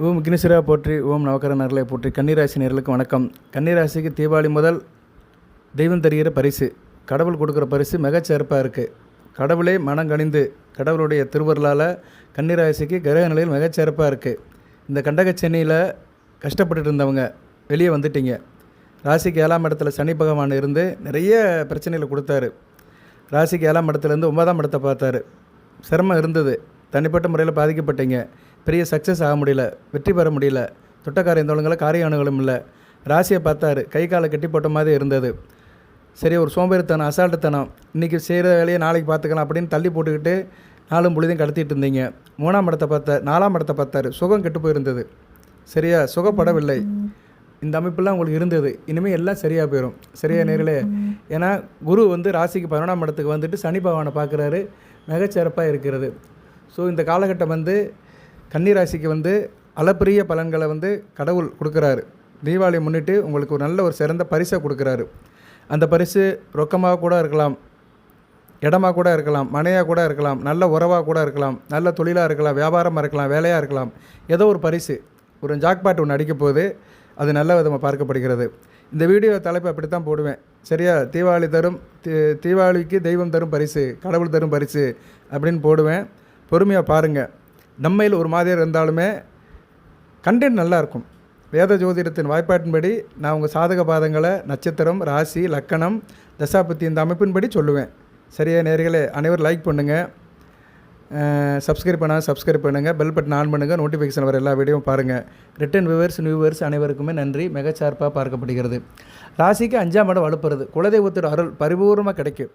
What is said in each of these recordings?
ஓம் கினிசிரா போற்றி, ஓம் நவக்கர நரலை போற்றி. கன்னிராசி நேர்களுக்கு வணக்கம். கன்னிராசிக்கு தீபாவளி முதல் தெய்வம் தருகிற பரிசு, கடவுள் கொடுக்குற பரிசு மிகச்சிறப்பாக இருக்குது. கடவுளே மனம் கணிந்து கடவுளுடைய திருவருளால் கன்னிராசிக்கு கிரக நிலையில் மிகச்சிறப்பாக இருக்குது. இந்த கண்டகச்சென்னியில் கஷ்டப்பட்டுட்டு இருந்தவங்க வெளியே வந்துட்டீங்க. ராசிக்கு 7ஆம் இடத்துல சனி பகவான் இருந்து நிறைய பிரச்சனைகளை கொடுத்தாரு. ராசிக்கு 7ஆம் இடத்துலேருந்து 9ஆம் இடத்தை பார்த்தாரு. சிரமம் இருந்தது, தனிப்பட்ட முறையில் பாதிக்கப்பட்டீங்க. பெரிய சக்ஸஸ் ஆக முடியல, வெற்றி பெற முடியல. தொட்டக்கார இருந்தவங்களை காரிய அணுகளும் இல்லை. ராசியை பார்த்தாரு, கை காலை கட்டி போட்ட மாதிரி இருந்தது. சரி, ஒரு சோம்பேறித்தனம், அசால்ட்டுத்தனம், இன்றைக்கி செய்கிற வேலையை நாளைக்கு பார்த்துக்கலாம் அப்படின்னு தள்ளி போட்டுக்கிட்டு நாளும் பொழுதையும் கடத்திட்டு இருந்தீங்க. 3ஆம் இடத்தை பார்த்தார், 4ஆம் இடத்தை பார்த்தாரு. சுகம் கெட்டு போயிருந்தது, சரியா சுகப்படவில்லை. இந்த அமைப்பெல்லாம் உங்களுக்கு இருந்தது. இனிமேல் எல்லாம் சரியாக போயிடும். சரியா நேரில், ஏன்னா குரு ராசிக்கு 11ஆம் இடத்துக்கு வந்துட்டு சனி பகவானை பார்க்குறாரு, மிகச்சிறப்பாக இருக்கிறது. ஸோ இந்த காலகட்டம் கன்னிராசிக்கு அளப்பரிய பலன்களை கடவுள் கொடுக்குறாரு. தீபாவளி முன்னிட்டு உங்களுக்கு ஒரு நல்ல ஒரு சிறந்த பரிசை கொடுக்குறாரு. அந்த பரிசு ரொக்கமாக கூட இருக்கலாம், இடமாக கூட இருக்கலாம், மனையாக கூட இருக்கலாம், நல்ல உறவாக கூட இருக்கலாம், நல்ல தொழிலாக இருக்கலாம், வியாபாரமாக இருக்கலாம், வேலையாக இருக்கலாம். ஏதோ ஒரு பரிசு, ஒரு ஜாக்பாட் ஒன்று அடிக்க போது அது நல்ல விதமாக பார்க்கப்படுகிறது. இந்த வீடியோ தலைப்பு அப்படி தான் போடுவேன். சரியா, தீபாவளிக்கு தெய்வம் தரும் பரிசு, கடவுள் தரும் பரிசு அப்படின்னு போடுவேன். பொறுமையாக பாருங்கள். நம்மையில் ஒரு மாதிரியாக இருந்தாலுமே கண்டென்ட் நல்லாயிருக்கும். வேத ஜோதிடத்தின் வாய்ப்பாட்டின்படி நான் உங்கள் சாதக பாதங்களை, நட்சத்திரம், ராசி, லக்கணம், தசாபத்தி இந்த அமைப்பின்படி சொல்லுவேன். சரியா நேயர்களே, அனைவரும் லைக் பண்ணுங்கள், சப்ஸ்கிரைப் பண்ணுங்கள், பெல் பட்டன் ஆன் பண்ணுங்கள், நோட்டிஃபிகேஷன் வர எல்லா வீடியோவும் பாருங்கள். ரிட்டன் வியூவர்ஸ் அனைவருக்குமே நன்றி. மிகச்சிறப்பாக பார்க்கப்படுகிறது. ராசிக்கு 5ஆம் இடம் வலுப்புறது, குலதெய்வத்தோட அருள் பரிபூர்ணமாக கிடைக்கும்.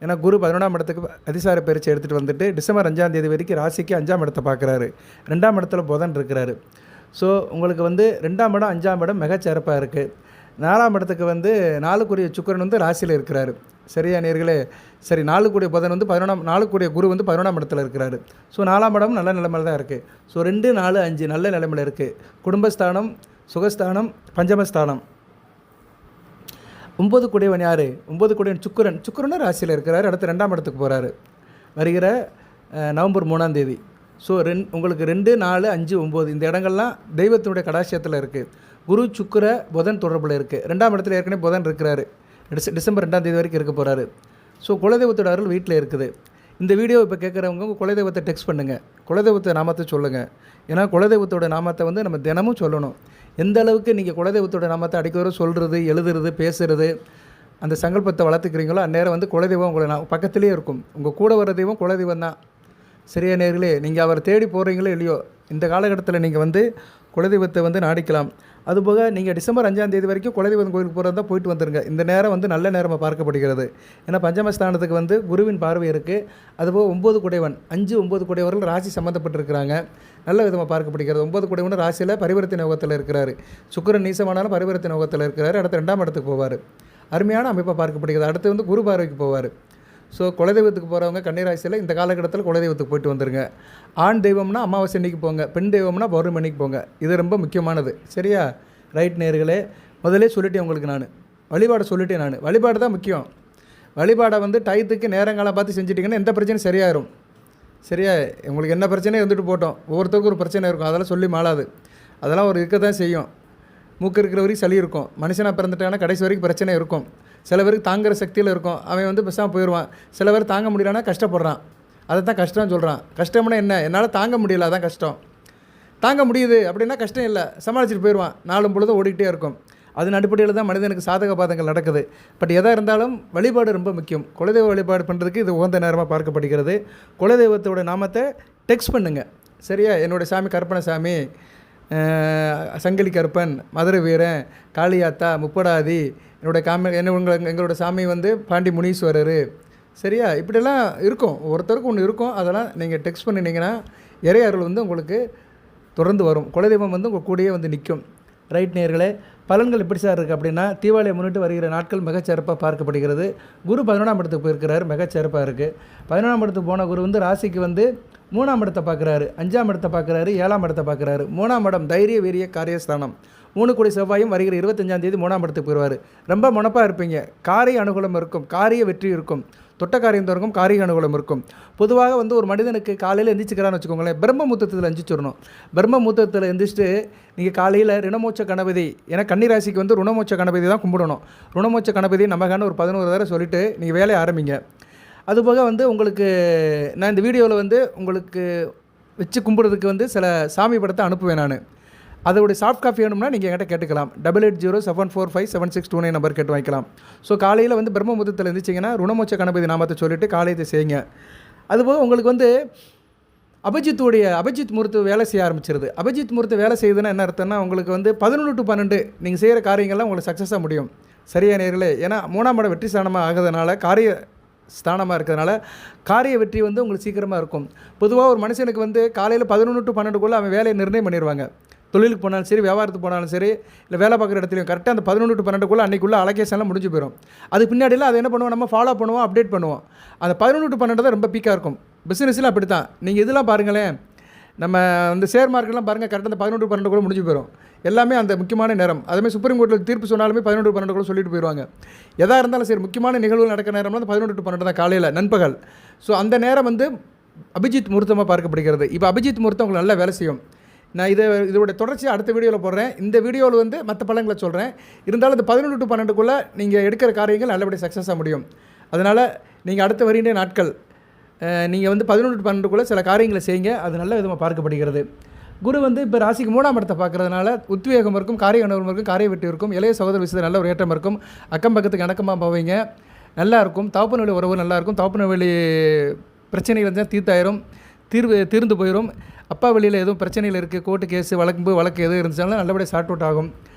ஏன்னா குரு 11ஆம் இடத்துக்கு அதிசார பயிற்சி எடுத்துகிட்டு வந்துட்டு டிசம்பர் 5ஆம் தேதி வரைக்கும் ராசிக்கு 5ஆம் இடத்தை பார்க்குறாரு. 2ஆம் இடத்துல புதன் இருக்கிறாரு. ஸோ உங்களுக்கு 2ஆம் இடம் 5ஆம் இடம் மிகச்சிறப்பாக இருக்குது. 4ஆம் இடத்துக்கு 4க்குரிய சுக்கிரன் ராசியில் இருக்கிறாரு. சரியா நேர்களே, சரி 4க்குரிய புதன் 4க்குரிய குரு 11ஆம் இடத்துல இருக்கிறாரு. ஸோ 4ஆம் இடம் நல்ல நிலைமையில் தான் இருக்குது. ஸோ 2, 4, 5 நல்ல நிலைமையில் இருக்குது. குடும்பஸ்தானம், சுகஸ்தானம், பஞ்சமஸ்தானம். 9 கூடியவன் யார்? 9 கூடியவன் சுக்கிரனும் ராசியில் இருக்கிறார். அடுத்து 2ஆம் இடத்துக்கு போகிறாரு வருகிற நவம்பர் 3ஆம் தேதி. ஸோ உங்களுக்கு 2, 4, 5, 9 இந்த இடங்கள்லாம் தெய்வத்தினுடைய கடாட்சியத்தில் இருக்குது. குரு, சுக்கிர, புதன் தொடர்பில் இருக்குது. 2ஆம் இடத்துல ஏற்கனவே புதன் இருக்கிறாரு. டிசம்பர் 2ஆம் தேதி வரைக்கும் இருக்க போகிறாரு. ஸோ குலதெய்வத்தோட அருள் வீட்டில் இருக்குது. இந்த வீடியோ இப்போ கேட்குறவங்க உங்கள் குலதெய்வத்தை டெக்ஸ்ட் பண்ணுங்கள், குலதெய்வத்தை நாமத்தை சொல்லுங்கள். ஏன்னா குலதெய்வத்தோட நாமத்தை நம்ம தினமும் சொல்லணும். எந்த அளவுக்கு நீங்கள் குலதெய்வத்தோட நாமத்தை அடிக்கடி சொல்கிறது, எழுதுறது, பேசுகிறது, அந்த சங்கல்பத்தை வளர்த்துக்கிறீங்களோ அந்நேரம் குலதெய்வம் உங்களை பக்கத்துலேயே இருக்கும். உங்கள் கூட வர தெய்வம் குலதெய்வம் தான். சரியா நேர்களே, நீங்கள் அவரை தேடி போகிறீங்களோ இல்லையோ, இந்த காலகட்டத்தில் நீங்கள் குலதெய்வத்தை நாடிக்கலாம். அதுபோக நீங்கள் டிசம்பர் 5ஆம் தேதி வரைக்கும் குலதெய்வம் கோயிலுக்கு போகிறதா போயிட்டு வந்துடுங்க. இந்த நேரம் நல்ல நேரமாக பார்க்கப்படுகிறது. ஏன்னா பஞ்சமஸ்தானத்துக்கு குருவின் பார்வை இருக்குது. அதுபோக 9 குடைவன் 5, 9 குடைவர்கள் ராசி சம்மந்தப்பட்டிருக்கிறாங்க. நல்ல விதமாக பார்க்கப்படுகிறது. 9 குடைவன் ராசியில் பரிவர்த்தனை யோகத்தில் இருக்கிறாரு. சுக்கிரன் நீசமானாலும் பரிவர்த்தனை யோகத்தில் இருக்கிறாரு. அடுத்து 2ஆம் இடத்துக்கு போவார். அருமையான அமைப்பாக பார்க்கப்படுகிறது. அடுத்து குரு பார்வைக்கு போவார். ஸோ குலதெய்வத்துக்கு போகிறவங்க கன்னிராசியில் இந்த காலகட்டத்தில் குலதெய்வத்துக்கு போயிட்டு வந்துடுங்க. ஆண் தெய்வம்னா அமாவாசை அன்னைக்கு போங்க, பெண் தெய்வம்னா பௌர்ணமி அன்னைக்கு போங்க. இது ரொம்ப முக்கியமானது. சரியா ரைட் நேர்களே, முதலே சொல்லிட்டேன் உங்களுக்கு. நான் வழிபாடை சொல்லிட்டேன். வழிபாடு தான் முக்கியம். வழிபாடை டயத்துக்கு நேரங்காலம் பார்த்து செஞ்சிட்டிங்கன்னா எந்த பிரச்சனையும் சரியாயிரும். சரியா, உங்களுக்கு என்ன பிரச்சனையும் போட்டோம். ஒவ்வொருத்தருக்கும் ஒரு பிரச்சனை இருக்கும், அதெல்லாம் சொல்லி மாளாது. அதெல்லாம் ஒரு இருக்க தான் செய்யும். மூக்கு இருக்கிற வரைக்கும் சளி இருக்கும். மனுஷனாக பிறந்துட்டாங்கன்னா கடைசி வரைக்கும் பிரச்சனை இருக்கும். சில பேருக்கு தாங்குகிற சக்தியில் இருக்கும், அவன் பேசாமல் போயிடுவான். சில பேர் தாங்க முடியலன்னா கஷ்டப்படுறான். அதை தான் கஷ்டம்னு சொல்கிறான். கஷ்டம்னா என்ன? என்னால் தாங்க முடியல, அதான் கஷ்டம். தாங்க முடியுது அப்படின்னா கஷ்டம் இல்லை, சமாளிச்சுட்டு போயிடுவான். நாளும் பொழுதும் ஓடிக்கிட்டே இருக்கும். அதன் அடிப்படையில் தான் மனிதனுக்கு சாதக பாதங்கள் நடக்குது. பட் எதாக இருந்தாலும் வழிபாடு ரொம்ப முக்கியம். குலதெய்வ வழிபாடு பண்ணுறதுக்கு இது உகந்த நேரமாக பார்க்கப்படுகிறது. குலதெய்வத்தோட நாமத்தை டெக்ஸ்ட் பண்ணுங்கள். சரியா, என்னுடைய சாமி கற்பனை, சங்கிலி கருப்பன், மதுரை வீரன், காளியாத்தா, முப்படாதி, எங்களோட சாமி பாண்டி முனீஸ்வரர். சரியா, இப்படியெல்லாம் இருக்கும். ஒருத்தருக்கு ஒன்று இருக்கும். அதெல்லாம் நீங்கள் டெக்ஸ்ட் பண்ணினீங்கன்னா இறையருள் உங்களுக்கு தொடர்ந்து வரும். குலதெய்வம் உங்கள் கூடயே நிற்கும். ரைட் நேர்களே, பலன்கள் எப்படி சார் இருக்குது அப்படின்னா, தீபாவளியை முன்னிட்டு வருகிற நாட்கள் மிகச்சிறப்பாக பார்க்கப்படுகிறது. குரு 11ஆம் இடத்துக்கு போயிருக்கிறாரு, மிகச்சிறப்பாக இருக்குது. 11ஆம் இடத்துக்கு போன குரு ராசிக்கு 3ஆம் இடத்தை பார்க்குறாரு, 5ஆம் இடத்தை பார்க்குறாரு, 7ஆம் இடத்தை பார்க்குறாரு. 3ஆம் இடம் தைரிய வீரிய காரியஸ்தானம். 3 கோடி செவ்வாயும் வருகிற 25ஆம் தேதி 3ஆம் இடத்துக்கு போயிடுவார். ரொம்ப முனப்பாக இருப்பீங்க. காரிய அனுகூலம் இருக்கும், காரிய வெற்றி இருக்கும், தொட்ட காரியம் தொடங்கும், காரிய அனுகூலம் இருக்கும். பொதுவாக வந்து ஒரு மனிதனுக்கு காலையில் எந்திரிச்சிக்கிறான்னு வச்சுக்கோங்களேன், பிரம்ம முகூர்த்தத்தில் எந்திரிச்சிடணும். பிரம்ம முகூர்த்தத்தில் எந்திரிச்சிட்டு நீங்கள் காலையில் ருணமோட்ச கணபதி, ஏன்னா கன்னிராசிக்கு வந்து ருணமோட்ச கணபதி தான் கும்பிடணும். ருணமோட்ச கணபதி நமக்கான ஒரு 11 தடவை சொல்லிவிட்டு நீங்கள் வேலையை ஆரம்பிங்க. அதுபோக வந்து உங்களுக்கு நான் இந்த வீடியோவில் வந்து உங்களுக்கு வச்சு கும்பிட்றதுக்கு வந்து சில சாமி படத்தை அனுப்புவேன் நான். அதோடைய சாஃப்ட் காப்பி வேணும்னா நீங்கள் என்கிட்ட கேட்டுக்கலாம். 8807457629 நம்பர் கேட்டு வாங்கிக்கலாம். ஸோ காலையில் வந்து பிரம்ம முகூர்த்தத்தில் இருந்துச்சிங்கன்னா ருணமோட்ச கணபதி நாமத்தை சொல்லிவிட்டு காலையத்தை செய்யுங்க. அதுபோக உங்களுக்கு வந்து அபிஜித் முகூர்த்த வேலை செய்ய ஆரம்பிச்சிருது. அபிஜித் முகூர்த்த வேலை செய்யுதுன்னா என்ன அர்த்தம்னா, உங்களுக்கு வந்து 11 to 12 நீங்கள் செய்கிற காரியங்கள்லாம் உங்களுக்கு சக்ஸஸாக முடியும். சரியா நேர்களே? ஏன்னா 3ஆம் இடம் வெற்றி ஸ்தானமாக ஆகிறதுனால, காரிய ஸ்தானமாக இருக்கிறதுனால காரிய வெற்றி வந்து உங்களுக்கு சீக்கிரமாக இருக்கும். பொதுவாக ஒரு மனுஷனுக்கு வந்து காலையில் 11 to 12 அவன் வேலையை நிர்ணயம் பண்ணிடுவாங்க. தொழிலுக்கு போனாலும் சரி, வியாபாரத்துக்கு போனாலும் சரி, இல்லை வேலை பார்க்குற இடத்துலையும் கரெக்டாக அந்த 11 to 12 அன்றைக்குள்ளே அலோகேஷன்லாம் முடிஞ்சு போயிடும். அது பின்னாடிலாம் அதை என்ன பண்ணுவோம், நம்ம ஃபாலோ பண்ணுவோம், அப்டேட் பண்ணுவோம். அந்த 11 to 12 தான் ரொம்ப பீக்காக இருக்கும். பிஸ்னஸ்லாம் அப்படி தான். நீங்கள் இதெல்லாம் பாருங்களேன், நம்ம அந்த ஷேர் மார்க்கெட்லாம் பாருங்கள், கரெக்டாக அந்த 11 to 12 முடிஞ்சு போயிடும். எல்லாமே அந்த முக்கியமான நேரம். அதேமாதிரி சுப்ரீம் கோர்ட்டில் தீர்ப்பு சொன்னாலுமே 11 to 12 சொல்லிட்டு போயிடுவாங்க. எதாக இருந்தாலும் சரி, முக்கியமான நிகழ்வுகள் நடக்கிற நேரம்லாம் 11 to 12 தான், காலையில் நண்பகல். ஸோ அந்த நேரம் வந்து அபிஜித் முகூர்த்தமாக பார்க்கப்படுகிறது. இப்போ அபிஜித் முகூர்த்தம் உங்களுக்கு நல்லா வேலை செய்யும். நான் இதோட தொடர்ச்சி அடுத்த வீடியோவில் போடுறேன். இந்த வீடியோவில் வந்து மற்ற பலன்களை சொல்கிறேன். இருந்தாலும் இந்த 11 to 12 நீங்கள் எடுக்கிற காரியங்கள் நல்லபடியாக சக்ஸஸாக முடியும். அதனால் நீங்கள் அடுத்த வருகின்ற நாட்கள் நீங்கள் வந்து 11 to 12 சில காரியங்களை செய்யுங்க. அது நல்ல விதமாக பார்க்கப்படுகிறது. குரு வந்து இப்போ ராசிக்கு 3ஆம் இடத்தை பார்க்குறதுனால உத்வேகம் இருக்கும், காரிய அனுபவம் இருக்கும், காரிய வெற்றி இருக்கும், இளைய சகோதர விஷயத்தில் நல்ல ஒரு ஏற்றம் இருக்கும், அக்கம் பக்கத்துக்கு இணக்கமாக போவீங்க, நல்லாயிருக்கும். தகப்பன் வழி உறவு நல்லாயிருக்கும், தகப்பன் வழி பிரச்சனைகள் இருந்தால் தீர்ந்து போயிடும். அப்பா வழியில் எதுவும் பிரச்சனைகள் இருக்குது, கோர்ட்டு கேஸு வழக்கு எதுவும் இருந்துச்சாலும் நல்லபடியாக சார்ட் அவுட் ஆகும்.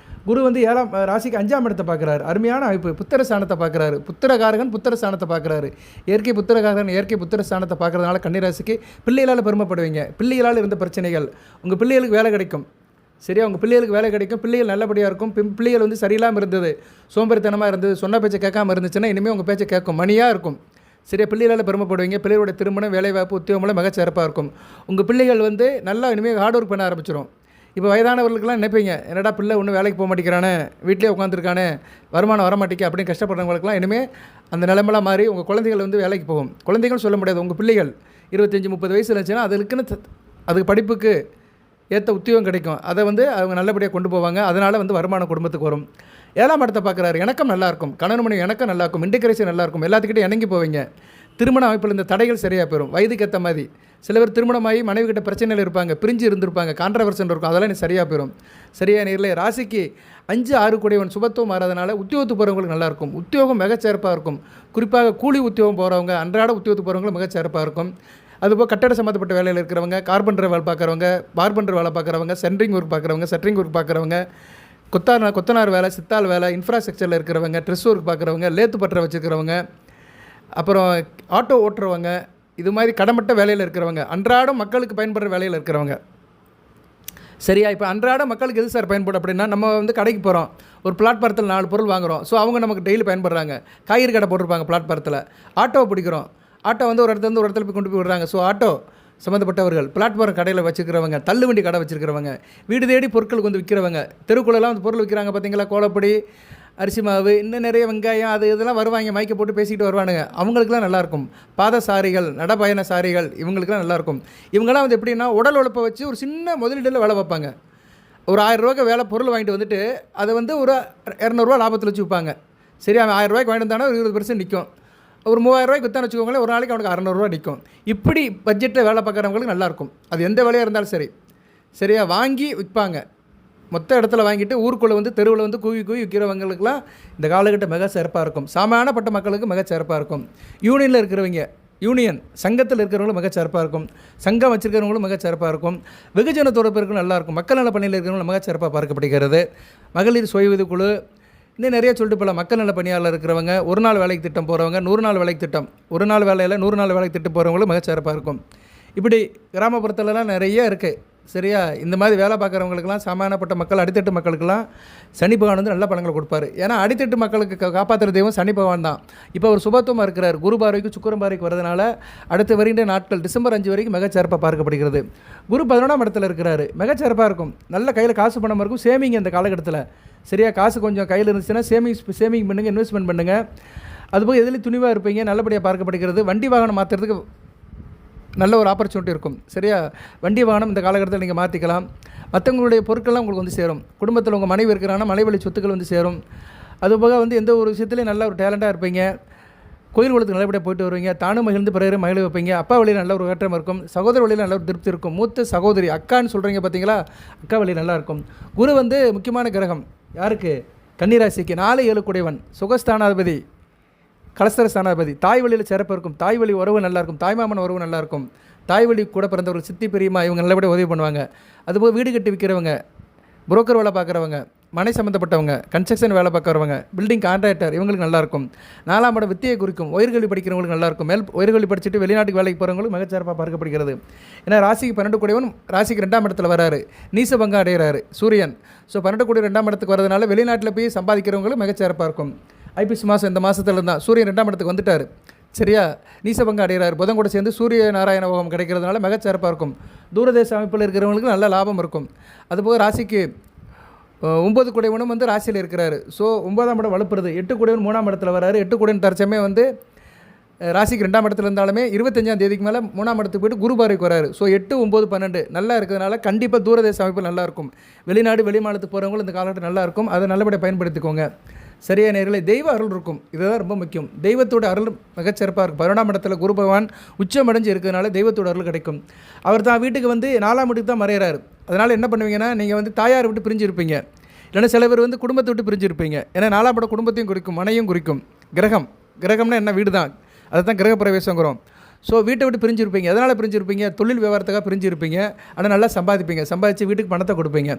குரு வந்து 7ஆம் ராசிக்கு 5ஆம் இடத்தை பார்க்குறாரு. அருமையான அமைப்பு. புத்திர ஸ்தானத்தை பார்க்குறாரு. புத்திரகாரகன் புத்திர ஸ்தானத்தை பார்க்குறாரு. இயற்கை புத்திரகாரகன் இயற்கை புத்திர ஸ்தானத்தை பார்க்குறதுனால கன்னிராசிக்கு பிள்ளைகளால் பெருமைப்படுவீங்க. பிள்ளைகளால் இருந்த பிரச்சனைகள், உங்கள் பிள்ளைகளுக்கு வேலை கிடைக்கும். சரியா? உங்கள் பிள்ளைகளுக்கு வேலை கிடைக்கும். பிள்ளைகள் நல்லபடியாக இருக்கும். பிள்ளைகள் வந்து சரியில்லாமல் இருந்தது, சோம்பேறித்தனமாக இருந்தது, சொன்ன பேச்சை கேட்காமல் இருந்துச்சுன்னா இனிமேல் உங்கள் பேச்சை கேட்கும், மணியாக இருக்கும். சரியா? பிள்ளைகளால் பெருமைப்படுவீங்க. பிள்ளைகளோட திருமணம், வேலைவாய்ப்பு, உத்தியோகமெல்லாம் மிகச்சிறப்பாக இருக்கும். உங்கள் பிள்ளைகள் வந்து நல்லா இனிமேல் ஹார்ட் ஒர்க் பண்ண ஆரம்பிச்சிடும். இப்போ வயதானவர்களுக்கெல்லாம் நினைப்பீங்க, என்னடா பிள்ளை ஒன்றும் வேலைக்கு போக மாட்டேங்கிறானே, வீட்டிலே உட்காந்துருக்கானே, வருமானம் வர மாட்டேங்க அப்படின்னு கஷ்டப்படுறவங்களுக்குலாம் இனிமேல் அந்த நிலைமெல்லாம் மாறி உங்கள் குழந்தைகள் வந்து வேலைக்கு போகும். குழந்தைகள் சொல்ல முடியாது, உங்கள் பிள்ளைகள் 25-30 வயசு இருந்துச்சுன்னா அதுக்கு படிப்புக்கு ஏற்ற உத்தியோகம் கிடைக்கும். அதை வந்து அவங்க நல்லபடியாக கொண்டு போவாங்க. அதனால் வந்து வருமானம் குடும்பத்துக்கு வரும். 7ஆம் இடத்தை பார்க்குறாரு. இணக்கம் நல்லாயிருக்கும், கணவன் மனைவி இணக்கம் நல்லாயிருக்கும், இன்டிகிரேஷன் நல்லாயிருக்கும், எல்லாத்துக்கிட்டே இணங்கி போவீங்க. திருமண அமைப்பில் இந்த தடைகள் சரியாக போயிடும். வயதுக்கு ஏற்ற மாதிரி சில பேர் திருமணமாகி மனைவி கிட்ட பிரச்சனைகள் இருப்பாங்க, பிரிஞ்சு இருந்திருப்பாங்க, கான்ட்ரவர்சன் இருக்கும், அதெல்லாம் நீ சரியாக போயிடும். சரியா நேரில்? ராசிக்கு 5-6 கூடியவன் சுபத்துவம் மாறாதனால உத்தியோகத்துக்கு போகிறவங்களுக்கு நல்லாயிருக்கும். உத்தியோகம் மிகச்சிறப்பாக இருக்கும். குறிப்பாக கூலி உத்தியோகம் போகிறவங்க, அன்றாட உத்தியோகத்துக்கு போகிறவங்களும் மிகச்சிறப்பாக இருக்கும். அதுபோல் கட்டட சம்மந்தப்பட்ட வேலையில் இருக்கிறவங்க, கார்பெண்டர் வேலை பார்க்குறவங்க, பார்பெண்டர் வேலை பார்க்குறவங்க, சென்ட்ரிங் ஒர்க் பார்க்குறவங்க, செட்ரிங் ஒர்க் பார்க்குறவங்க, கொத்தனார் வேலை, சித்தாள் வேலை, இன்ஃப்ராஸ்ட்ரக்சரில் இருக்கிறவங்க, ட்ரெஸ் ஒர்க் பார்க்குறவங்க, லேத்து பற்ற வச்சுருக்கிறவங்க, அப்புறம் ஆட்டோ ஓட்டுறவங்க, இது மாதிரி கடமட்ட வேலையில் இருக்கிறவங்க, அன்றாடம் மக்களுக்கு பயன்படுற வேலையில் இருக்கிறவங்க. சரியா? இப்போ அன்றாட மக்களுக்கு எது சார் பயன்படும் அப்படின்னா, நம்ம வந்து கடைக்கு போகிறோம், ஒரு பிளாட்பாரத்தில் 4 பொருள் வாங்குகிறோம். ஸோ அவங்க நமக்கு டெய்லி பயன்படுறாங்க. காய்கறி கடை போட்டிருப்பாங்க பிளாட்பாரத்தில். ஆட்டோவை பிடிக்கிறோம். ஆட்டோ வந்து ஒரு இடத்துல ஒரு இடத்துல போய் கொண்டு போய் விடுறாங்க. ஸோ ஆட்டோ சம்மந்தப்பட்டவர்கள், பிளாட்ஃபார்ம் கடையில் வச்சுக்கிறவங்க, தள்ளுவண்டி கடை வச்சுருக்கிறவங்க, வீடு தேடி பொருட்களுக்கு வந்து விற்கிறவங்க, தெருக்குள்ளெல்லாம் வந்து பொருள் விற்கிறாங்க பார்த்தீங்களா, கோலப்பொடி, அரிசி மாவு, இன்னும் நிறைய வெங்காயம், அது இதெல்லாம் வருவாங்க, மைக்கை போட்டு பேசிக்கிட்டு வருவானுங்க. அவங்களுக்குலாம் நல்லாயிருக்கும். பாதசாரிகள், நடப்பயணசாரிகள், இவங்களுக்குலாம் நல்லாயிருக்கும். இவங்களாம் வந்து எப்படின்னா, உடல் உழைப்பை வச்சு ஒரு சின்ன முதலீட்டில் வேலை பார்ப்பாங்க. ஒரு 1000 ரூபாய்க்கு பொருள் வாங்கிட்டு வந்துட்டு அதை வந்து ஒரு 200 ரூபா லாபத்தில் வச்சு விற்பாங்க. சரி, அவன் 1000 ரூபாய்க்கு வாங்கிட்டு வந்தானா ஒரு 20% நிற்கும். ஒரு 3000 ரூபாய்க்கு விற்றான்னு வச்சுக்கோங்களேன், ஒரு நாளைக்கு அவனுக்கு 600 ரூபா நிற்கும். இப்படி பட்ஜெட்டில் வேலை பார்க்குறவங்களுக்கு நல்லாயிருக்கும். அது எந்த வேலையாக இருந்தாலும் சரி. சரியா? வாங்கி விற்பாங்க. மொத்த இடத்துல வாங்கிட்டு ஊருக்குள்ளே வந்து தெருவில் வந்து கூவி விற்கிறவங்களுக்குலாம் இந்த காலகட்டம் மிக சிறப்பாக இருக்கும். சாமானப்பட்ட மக்களுக்கு மிக சிறப்பாக இருக்கும். யூனியனில் இருக்கிறவங்க, சங்கத்தில் இருக்கிறவங்களும் மிக சிறப்பாக இருக்கும். சங்கம் வச்சுருக்கிறவங்களும் மிக சிறப்பாக இருக்கும். வெகுஜன தொடர்பு இருக்கிறவங்க நல்லாயிருக்கும். மக்கள் நல பணியில் இருக்கிறவங்களும் மிக சிறப்பாக பார்க்கப்படுகிறது. மகளிர் சுய குழு, இன்னும் நிறைய சொல்லிட்டு போகலாம். மக்கள் நல பணியாளர் இருக்கிறவங்க, ஒரு நாள் வேலைக்கு திட்டம் போகிறவங்க, 100 நாள் வேலைக்கு திட்டம், ஒரு நாள் வேலையில் 100 நாள் வேலைக்கு திட்டம் போகிறவங்களும் மிக சிறப்பாக இருக்கும். இப்படி கிராமப்புறத்துலலாம் நிறைய இருக்குது. சரியா? இந்த மாதிரி வேலை பார்க்குறவங்களுக்கெல்லாம், சாமானியப்பட்ட மக்கள், அடித்தட்டு மக்களுக்கெல்லாம் சனி பகவான் வந்து நல்ல பலன்களை கொடுப்பாரு. ஏன்னா அடித்தட்டு மக்களுக்கு காப்பாற்றுற தெய்வம் சனி பகவான் தான். இப்போ அவர் சுபத்துவமாக இருக்கிறார். குரு பார்வைக்கு சுக்கிரன் பார்வைக்கு வரதுனால அடுத்து வருகின்ற நாட்கள் டிசம்பர் 5 வரைக்கும் மிகச்சிறப்பாக பார்க்கப்படுகிறது. குரு 11ஆம் இடத்துல இருக்கிறாரு. மிகச்சிறப்பாக இருக்கும். நல்ல கையில் காசு பணம் இருக்கும். சேமிங்க இந்த காலகட்டத்தில். சரியா? காசு கொஞ்சம் கையில் இருந்துச்சுன்னா சேமிங் பண்ணுங்கள், இன்வெஸ்ட்மெண்ட் பண்ணுங்கள். அதுபோக எதுலேயும் துணிவாக இருப்பீங்க. நல்லபடியாக பார்க்கப்படுகிறது. வண்டி வாகனம் மாற்றுறதுக்கு நல்ல ஒரு ஆப்பர்ச்சுனிட்டி இருக்கும். சரியா? வண்டி வாகனம் இந்த காலகட்டத்தில் நீங்கள் மாற்றிக்கலாம். மற்றவங்களுடைய பொருட்கள்லாம் உங்களுக்கு வந்து சேரும். குடும்பத்தில் உங்கள் மனைவி இருக்கிறாங்கன்னா மனைவழி சொத்துக்கள் வந்து சேரும். அதுபோக வந்து எந்த ஒரு விஷயத்துலையும் நல்ல ஒரு டேலண்ட்டாக இருப்பீங்க. கோயில்களுக்கு நல்லபடியாக போயிட்டு வருவீங்க. தானும் மகிழ்ந்து பிறகு மகிழ வைப்பீங்க. அப்பா வழியில் நல்ல ஒரு ஏற்றம் இருக்கும். சகோதர வழியில் நல்ல ஒரு திருப்தி இருக்கும். மூத்த சகோதரி அக்கான்னு சொல்கிறீங்க பார்த்தீங்களா, அக்கா வழி நல்லாயிருக்கும். குரு வந்து முக்கியமான கிரகம். யாருக்கு? கன்னிராசிக்கு 4, 7 கூடையவன், சுகஸ்தானாதிபதி, கலஸ்தர ஸ்தானாதிபதி. தாய் வழியில் சிறப்பு இருக்கும். தாய் வழி உறவு நல்லாயிருக்கும். தாய்மாமன் உறவு நல்லாயிருக்கும். தாய் வழி கூட பிறந்தவர்கள், சித்தி பெரியம்மா, இவங்க நல்லபடியாக உதவி பண்ணுவாங்க. அதுபோல் வீடு கட்டி விற்கிறவங்க, புரோக்கர் வேலை பார்க்குறவங்க, மனை சம்மந்தப்பட்டவங்க, கன்ஸ்ட்ரக்ஷன் வேலை பார்க்குறவங்க, பில்டிங் கான்ட்ராக்டர், இவங்களுக்கு நல்லாயிருக்கும். 4ஆம் இடம் வித்தியை குறிக்கும். உயர்கல்வி படிக்கிறவங்களுக்கு நல்லாயிருக்கும். உயர்கல்வி படிச்சுட்டு வெளிநாட்டுக்கு வேலைக்கு போகிறவங்களுக்கு மிகச்சிறப்பாக பார்க்கப்படுகிறது. ஏன்னா ராசிக்கு 12 கூடியவன் ராசிக்கு 2ஆம் இடத்துல வராரு. நீசபங்கம் அடைகிறாரு சூரியன். ஸோ 12 கூடிய 2ஆம் இடத்துக்கு வரதுனால வெளிநாட்டில் போய் சம்பாதிக்கிறவங்களுக்கு மிகச்சிறப்பாக இருக்கும். ஐபிசி மாதம் இந்த மாதத்தில் இருந்தால் சூரியன் 2ஆம் இடத்துக்கு வந்துட்டார். சரியா? நீசபங்கம் அடைகிறார். புதன் கூட சேர்ந்து சூரிய நாராயண யோகம் கிடைக்கிறதுனால மிகச்சிறப்பாக இருக்கும். தூரதேச அமைப்பில் இருக்கிறவங்களுக்கு நல்ல லாபம் இருக்கும். அதுபோக ராசிக்கு 9 கூடையவனும் வந்து ராசியில் இருக்கிறாரு. ஸோ 9ஆம் இடம் வலுப்புறது. 8 கூடையவன் 3ஆம் இடத்துல வராரு. 8 கூடையன் தற்சமே வந்து ராசிக்கு 2ஆம் இடத்துல இருந்தாலுமே 25ஆம் தேதிக்கு மேலே 3ஆம் இடத்துக்கு போய்ட்டு குரு பார்வைக்கு வராரு. ஸோ 8, 9, 12 நல்லா இருக்கிறதுனால கண்டிப்பாக தூரதேச அமைப்பு நல்லாயிருக்கும். வெளிநாடு வெளிமாநிலத்துக்கு போகிறவங்களும் இந்த காலகட்டம் நல்லாயிருக்கும். அதை நல்லபடியாக பயன்படுத்திக்கோங்க. சரியா நேயர்களே? தெய்வ அருள் இருக்கும். இதுதான் ரொம்ப முக்கியம். தெய்வத்தோட அருள் மிகச்சிறப்பாக இருக்கும். 11ஆம் இடத்துல குரு பகவான் உச்சமடைஞ்சு இருக்கிறதுனால தெய்வத்தோட அருள் கிடைக்கும். அவர் தான் வீட்டுக்கு வந்து 4ஆம் வீட்டுக்கு தான் மறையிறாரு. அதனால் என்ன பண்ணுவீங்கன்னா, நீங்கள் வந்து தாயார் விட்டு பிரிஞ்சிருப்பீங்க. இல்லைன்னா சில பேர் வந்து குடும்பத்தை விட்டு பிரிஞ்சிருப்பீங்க. ஏன்னா 4ஆம் இடம் குடும்பத்தையும் குறிக்கும், மனையும் குறிக்கும். கிரகம்னா என்ன? வீடு தான். அதை தான் கிரக பிரவேசங்கிறோம். ஸோ வீட்டை விட்டு பிரிஞ்சிருப்பீங்க. எதனால் பிரிஞ்சிருப்பீங்க? தொழில் வியாபாரத்துக்காக பிரிஞ்சிருப்பீங்க. ஆனால் நல்லா சம்பாதிப்பீங்க. சம்பாதிச்சு வீட்டுக்கு பணத்தை கொடுப்பீங்க,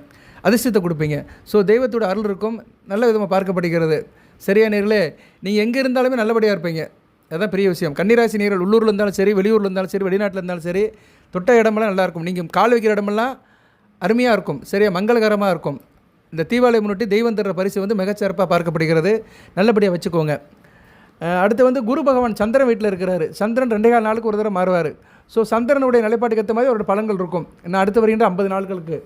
அதிர்ஷ்டத்தை கொடுப்பீங்க. ஸோ தெய்வத்தோட அருள் இருக்கும். நல்ல விதமாக பார்க்கப்படுகிறது. சரியா நேர்களே? நீங்கள் எங்கே இருந்தாலுமே நல்லபடியாக இருப்பீங்க. அதுதான் பெரிய விஷயம். கன்னிராசி நேர்கள் உள்ளூரில் இருந்தாலும் சரி, வெளியூரில் இருந்தாலும் சரி, வெளிநாட்டில் இருந்தாலும் சரி, தொட்ட இடமெல்லாம் நல்லாயிருக்கும். நீங்கள் கால் வைக்கிற இடமெல்லாம் அருமையாக இருக்கும். சரியா? மங்களகரமாக இருக்கும். இந்த தீபாவளி முன்னிட்டு தெய்வம் தர்ற பரிசு வந்து மிகச்சிறப்பாக பார்க்கப்படுகிறது. நல்லபடியாக வச்சுக்கோங்க. அடுத்து வந்து குரு பகவான் சந்திரன் வீட்டில் இருக்கிறாரு. சந்திரன் 2.25 நாளுக்கு ஒரு தடவை மாறுவார். ஸோ சந்திரனுடைய நிலைப்பாட்டுக்கு ஏற்ற மாதிரி அவரோட பலன்கள் இருக்கும். இன்னும் அடுத்து வருகின்ற 50 நாட்களுக்கு.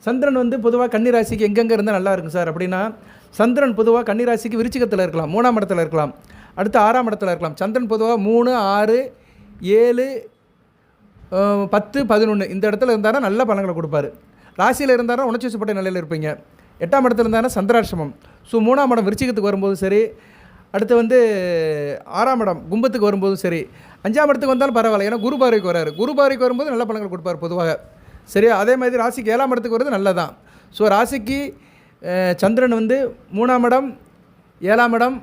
சந்திரன் வந்து பொதுவாக கன்னிராசிக்கு எங்கெங்கே இருந்தால் நல்லா இருக்கும் சார் அப்படின்னா, சந்திரன் பொதுவாக கன்னிராசிக்கு விருச்சிகத்தில் இருக்கலாம், 3ஆம் இடத்துல இருக்கலாம், அடுத்து 6ஆம் இடத்துல இருக்கலாம். சந்திரன் பொதுவாக 3, 6, 7, 10, 11 இந்த இடத்துல இருந்தாரா நல்ல பலன்களை கொடுப்பாரு. ராசியில் இருந்தாரா உணர்ச்சி வசப்பட்ட நிலையில் இருப்பீங்க. 8ஆம் இடத்துல இருந்தாரா சந்திராஷ்டமம். ஸோ 3ஆம் இடம் விருச்சிகத்துக்கு வரும்போது சரி, அடுத்து வந்து 6ஆம் இடம் கும்பத்துக்கு வரும்போதும் சரி, 5ஆம் இடத்துக்கு வந்தாலும் பரவாயில்ல. ஏன்னா குரு பார்வைக்கு வராரு. குரு பார்வைக்கு வரும்போது நல்ல பலன்கள் கொடுப்பார் பொதுவாக. சரியா? அதே மாதிரி ராசிக்கு 7ஆம் இடத்துக்கு வருது நல்லதான். ஸோ ராசிக்கு சந்திரன் வந்து 3ஆம் இடம், 7ஆம் இடம்,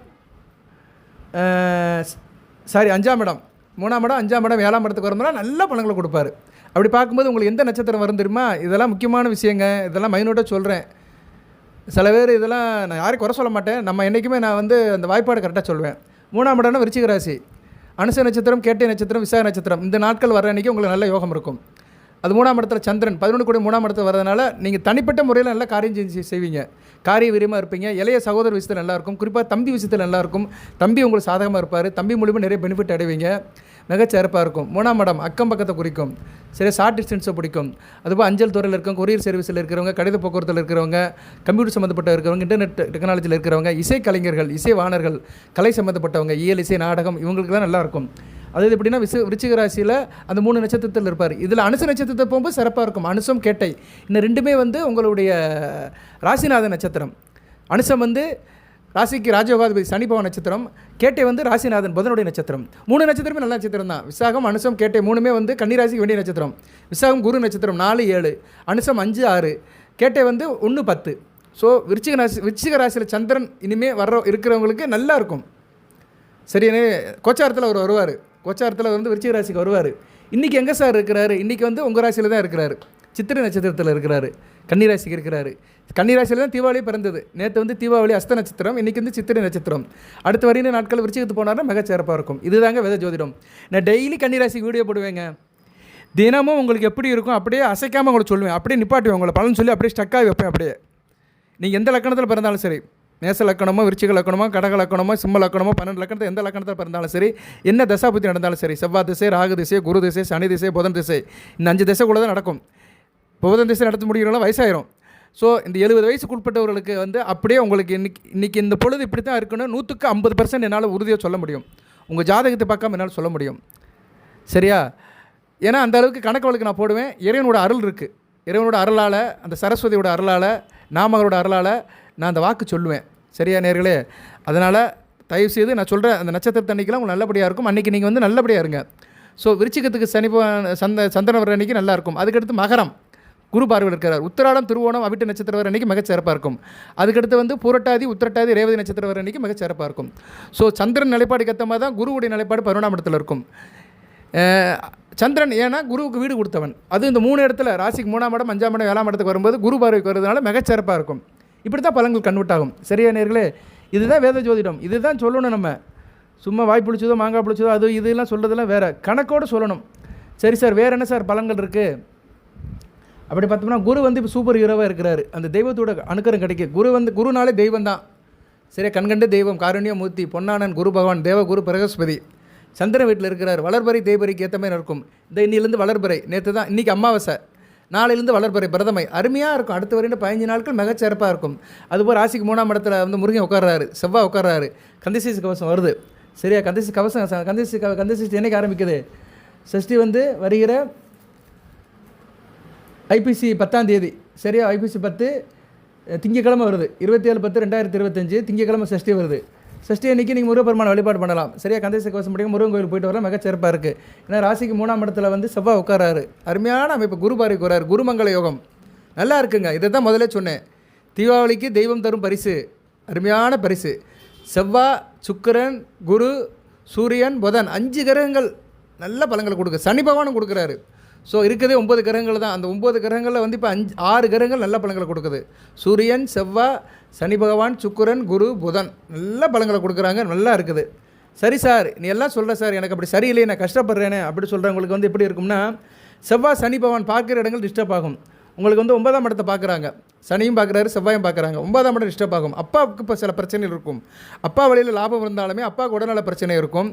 5ஆம் இடம், 3ஆம் இடம், 5ஆம் இடம், 7ஆம் இடத்துக்கு வரும்போது நல்ல பலன்களை கொடுப்பாரு. அப்படி பார்க்கும்போது உங்களுக்கு எந்த நட்சத்திரம் வரும் தெரியுமா? இதெல்லாம் முக்கியமான விஷயங்க. இதெல்லாம் மைனூட்டாக சொல்கிறேன். சில பேர் இதெல்லாம் நான் யாரையும் குறை சொல்ல மாட்டேன். நம்ம என்றைக்குமே நான் வந்து அந்த வாய்ப்பாடு கரெக்டாக சொல்வேன். 3ஆம் இடம்னா விருச்சிக ராசி, அனுச நட்சத்திரம், கேட்டை நட்சத்திரம், விசாக நட்சத்திரம். இந்த நாட்கள் வர அன்றைக்கி உங்களுக்கு நல்ல யோகம் இருக்கும். அது 3ஆம் இடத்துல சந்திரன் 11 கூட 3ஆம் இடத்துல வரதுனால நீங்கள் தனிப்பட்ட முறையில் நல்லா காரியம் செய்வீங்க. காரிய வீரியமாக இருப்பீங்க. இளைய சகோதர விஷயத்தில் நல்லாயிருக்கும். குறிப்பாக தம்பி விஷயத்தில் நல்லாயிருக்கும். தம்பி உங்களுக்கு சாதகமாக இருப்பார். தம்பி மூலிமா நிறைய பெனிஃபிட் அடைவீங்க. மிகச்சிறப்பாக இருக்கும். 3ஆம் இடம் அக்கம் பக்கத்தை குறிக்கும். சரி, ஷார்ட் டிஸ்டன்ஸை பிடிக்கும். அதுபோல் அஞ்சல் துறையில் இருக்கவங்க, கொரியர் சர்வீஸில் இருக்கிறவங்க, கடித போக்குவரத்தில் இருக்கிறவங்க, கம்ப்யூட்டர் சம்மந்தப்பட்ட இருக்கிறவங்க, இன்டர்நெட் டெக்னாலஜியில் இருக்கிறவங்க, இசை கலைஞர்கள், இசை வாணர்கள், கலை சம்மந்தப்பட்டவங்க, இயல், இசை, நாடகம், இவங்களுக்கு தான் நல்லாயிருக்கும். அது எப்படின்னா விருச்சிக ராசியில் அந்த 3 நட்சத்திரத்தில் இருப்பார். இதில் அனுச நட்சத்திரத்தை போகும்போது சிறப்பாக இருக்கும். அனுசம், கேட்டை இந்த ரெண்டுமே வந்து உங்களுடைய ராசிநாத நட்சத்திரம். அனுசம் வந்து ராசிக்கு ராஜயோகாதிபதி சனி பகவான் நட்சத்திரம், கேட்டை வந்து ராசிநாதன் புதனுடைய நட்சத்திரம். 3 நட்சத்திரமே நல்ல நட்சத்திரம் தான். விசாகம், அனுசம், கேட்டை 3மே வந்து கன்னிராசிக்கு வேண்டிய நட்சத்திரம். விசாகம் குரு நட்சத்திரம் 4, 7, அனுசம் 5, 6, கேட்டை வந்து 1, 10. ஸோ விருச்சிக ராசியில் சந்திரன் இனிமேல் இருக்கிறவங்களுக்கு நல்லா இருக்கும். சரியானே? கோச்சாரத்தில் அவர் வருவார். கோச்சாரத்தில் வந்து விருச்சிக ராசிக்கு வருவார். இன்றைக்கி எங்கே சார் இருக்கிறாரு? இன்றைக்கி வந்து உங்கள் ராசியில் தான் இருக்கிறாரு. சித்திரை நட்சத்திரத்தில் இருக்கிறாரு. கன்னிராசிக்கு இருக்கிறாரு. கன்னிராசியில் தான் தீபாவளி பிறந்தது. நேற்று வந்து தீபாவளி அஸ்த நட்சத்திரம், இன்றைக்கி வந்து சித்திரை நட்சத்திரம். அடுத்த வரையின நாட்கள் விருச்சிகத்துக்கு போனார்னா மிகச்சிறப்பாக இருக்கும். இதுதாங்க வேத ஜோதிடம். நான் டெய்லி கன்னிராசிக்கு வீடியோ போடுவேங்க. தினமும் உங்களுக்கு எப்படி இருக்கும் அப்படியே அசைக்காமல் உங்களுக்கு சொல்லுவேன், அப்படியே நிப்பாட்டுவேன் உங்களை பலன் சொல்லி அப்படியே ஸ்டக்காகி வைப்பேன். அப்படியே நீங்கள் எந்த லக்கணத்தில் பிறந்தாலும் சரி, மேச லக்கணமோ விருச்சிக லக்கணமோ கடக லக்கணமோ சிம்ம லக்கணமோ 12 லக்கணத்தில் எந்த லக்கணத்தில் பிறந்தாலும் சரி, என்ன தசாபுத்தி நடந்தாலும் சரி, செவ்வாய் திசை, ராகு திசை, குரு திசை, சனி திசை, புதன் திசை, இந்த 5 திசைக்குள்ளே தான் நடக்கும். புதன் திசை நடத்த முடிகிறவங்களாம் வயசாயிரும். ஸோ இந்த 70 வயசுக்கு உட்பட்டவர்களுக்கு வந்து அப்படியே உங்களுக்கு இன்றைக்கி இந்த பொழுது இப்படி தான் இருக்குன்னு 100க்கு 50% என்னால் உறுதியாக சொல்ல முடியும். உங்கள் ஜாதகத்தை பார்க்காம என்னால் சொல்ல முடியும். சரியா? ஏன்னா அந்த அளவுக்கு கணக்கு வழக்கு நான் போடுவேன். இறைவனோட அருள் இருக்குது. இறைவனோட அருளால், அந்த சரஸ்வதியோட அருளால், நாமகளோட அருளால் நான் அந்த வாக்கு சொல்லுவேன். சரியா நேர்களே? அதனால் தயவுசெய்து நான் சொல்கிறேன், அந்த நட்சத்திரத்து அன்றைக்கெலாம் உங்களுக்கு நல்லபடியாக இருக்கும். அன்றைக்கி நீங்கள் வந்து நல்லபடியாக இருங்க. ஸோ விருச்சிகத்துக்கு சந்திரன் வர அன்றைக்கி நல்லாயிருக்கும். அதுக்கடுத்து மகரம் குரு பார்வையில் இருக்கிறார். உத்திராடம், திருவோணம், அவிட்ட நட்சத்திரம் வர அன்றைக்கி மிகச்சிறப்பாக இருக்கும். அதுக்கடுத்து வந்து பூரட்டாதி, உத்திரட்டாதி, ரேவதி நட்சத்திரம் வர அன்றைக்கி மிகச்சிறப்பாக இருக்கும். ஸோ சந்திரன் நிலைப்பாடுக்கு ஏற்ற மாதிரி தான் குருவுடைய நிலைப்பாடு 11ஆம் இடத்துல இருக்கும். சந்திரன் ஏன்னா குருவுக்கு வீடு கொடுத்தவன். அது இந்த 3 இடத்துல ராசிக்கு 3ஆம் இடம், 5ஆம் இடம், 7ஆம் இடத்துக்கு வரும்போது குரு பார்வைக்கு வருவதனால மிகச்சிறப்பாக இருக்கும். இப்படி தான் பலன்கள் கன்வெர்ட் சரியா நேர்களே? இதுதான் வேத ஜோதிடம். இதுதான் சொல்லணும். நம்ம சும்மா வாய் பிடிச்சதோ மாங்காய் பிடிச்சதோ அது இதெல்லாம் சொல்கிறதெல்லாம் வேறு, கணக்கோடு சொல்லணும். சரி சார், வேறு என்ன சார் பலன்கள் இருக்குது அப்படி பார்த்தோம்னா, குரு வந்து இப்போ சூப்பர் ஹீரோவாக இருக்கிறாரு. அந்த தெய்வத்தோட அனுக்கரம் கிடைக்கும். குருனாலே தெய்வம் தான். சரியா? கண்கண்ட தெய்வம், காருண்ய மூர்த்தி, பொன்னானன் குரு பகவான், தேவகுரு பிரகஸ்பதி சந்திரன் வீட்டில் இருக்கிறார். வளர்பறை தேய்பறைக்கு ஏற்ற மாதிரி இருக்கும். இந்த இன்னிலேருந்து வளர்பறை, நேற்று தான், இன்றைக்கி அமாவாசை, நாளையிலேருந்து வளர்பறை பிரதமை, அருமையாக இருக்கும். அடுத்த வரையும் 15 நாட்கள் மிகச்சிறப்பாக இருக்கும். அதுபோல் ராசிக்கு 3ஆம் இடத்துல வந்து முருகன் உட்கார்றாரு, செவ்வாய் உட்கார்றாரு, கந்தசஷ்டி கவசம் வருது. சரியா? கந்தசஷ்டி கவசம் கந்தசஷ்டி என்னைக்கு ஆரம்பிக்குது? சஷ்டி வந்து வருகிற ஐபிசி 10ஆம் தேதி. சரியா? ஐபிசி 10 திங்கக்கிழமை வருது. 27/10/2025 திங்கக்கிழமை சஷ்டி வருது. சஷ்டி அன்றைக்கி நீங்கள் முருகப்பெருமான வழிபாடு பண்ணலாம். சரியா? கந்தசஷ்டி கவசம் படிக்க முருகன் கோயில் போயிட்டு வரலாம், மிகச்சிறப்பாக இருக்குது. ஏன்னா ராசிக்கு 3ஆம் இடத்துல வந்து செவ்வாய் உட்காராரு. அருமையான அமைப்பு. குரு பார்வைக்கு வராரு. குருமங்கள யோகம் நல்லா இருக்குங்க. இதை தான் முதலே சொன்னேன். தீபாவளிக்கு தெய்வம் தரும் பரிசு, அருமையான பரிசு. செவ்வாய், சுக்கிரன், குரு, சூரியன், புதன் 5 கிரகங்கள் நல்ல பலன்களை கொடுக்கு. சனி பகவானும் கொடுக்குறாரு. ஸோ இருக்கிறதே 9 கிரகங்கள் தான். அந்த 9 கிரகங்களில் வந்து இப்போ 6 கிரகங்கள் நல்ல பலன்களை கொடுக்குது. சூரியன், செவ்வாய், சனி பகவான், சுக்கிரன், குரு, புதன் நல்ல பலன்களை கொடுக்குறாங்க. நல்லா இருக்குது. சரி சார், நீ எல்லாம் சொல்கிற சார், எனக்கு அப்படி சரியில்லை, நான் கஷ்டப்படுறேனே அப்படி சொல்கிறவங்களுக்கு வந்து எப்படி இருக்கும்னா, செவ்வாய் சனி பகவான் பார்க்குற இடங்கள் டிஸ்டர்ப் ஆகும். உங்களுக்கு வந்து 9ஆம் இடத்தை பார்க்குறாங்க, சனியும் பார்க்குறாரு, செவ்வாயும் பார்க்குறாங்க. 9ஆம் இடம் டிஸ்டர்ப் ஆகும். அப்பாவுக்கு இப்போ சில பிரச்சனைகள் இருக்கும். அப்பா வழியில் லாபம் இருந்தாலுமே அப்பாவுக்கு உடல்நல பிரச்சனை இருக்கும்.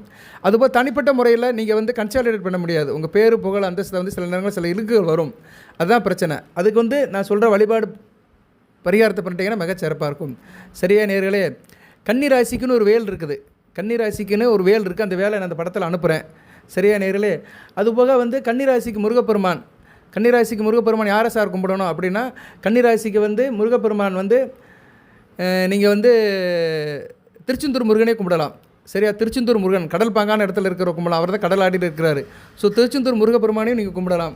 அதுபோல் தனிப்பட்ட முறையில் நீங்கள் வந்து கன்சாலிடேட் பண்ண முடியாது. உங்கள் பேர் புகழ் அந்தஸ்தில் வந்து சில நேரங்கள் சில இழுக்குகள் வரும். அதுதான் பிரச்சனை. அதுக்கு வந்து நான் சொல்கிற வழிபாடு பரிகாரத்தை பண்ணிட்டீங்கன்னா மிகச்சிறப்பாக இருக்கும். சரியா நேர்களே? கன்னிராசிக்குன்னு ஒரு வேல் இருக்குது. கன்னிராசிக்குன்னு ஒரு வேல் இருக்குது. அந்த வேலை நான் அந்த படத்தில் அனுப்புகிறேன். சரியா நேர்களே? அதுபோக வந்து கன்னிராசிக்கு முருகப்பெருமான், கன்னிராசிக்கு முருகப்பெருமான் யாரை சார் கும்பிடணும் அப்படின்னா, கன்னிராசிக்கு வந்து முருகப்பெருமான் வந்து நீங்கள் வந்து திருச்செந்தூர் முருகனே கும்பிடலாம். சரியா? திருச்செந்தூர் முருகன் கடல் பாங்கான இடத்துல இருக்கிற கும்பிடலாம். அவர் தான் கடல் ஆடிட்டு இருக்கிறாரு. ஸோ திருச்செந்தூர் முருகப்பெருமானையும் நீங்கள் கும்பிடலாம்.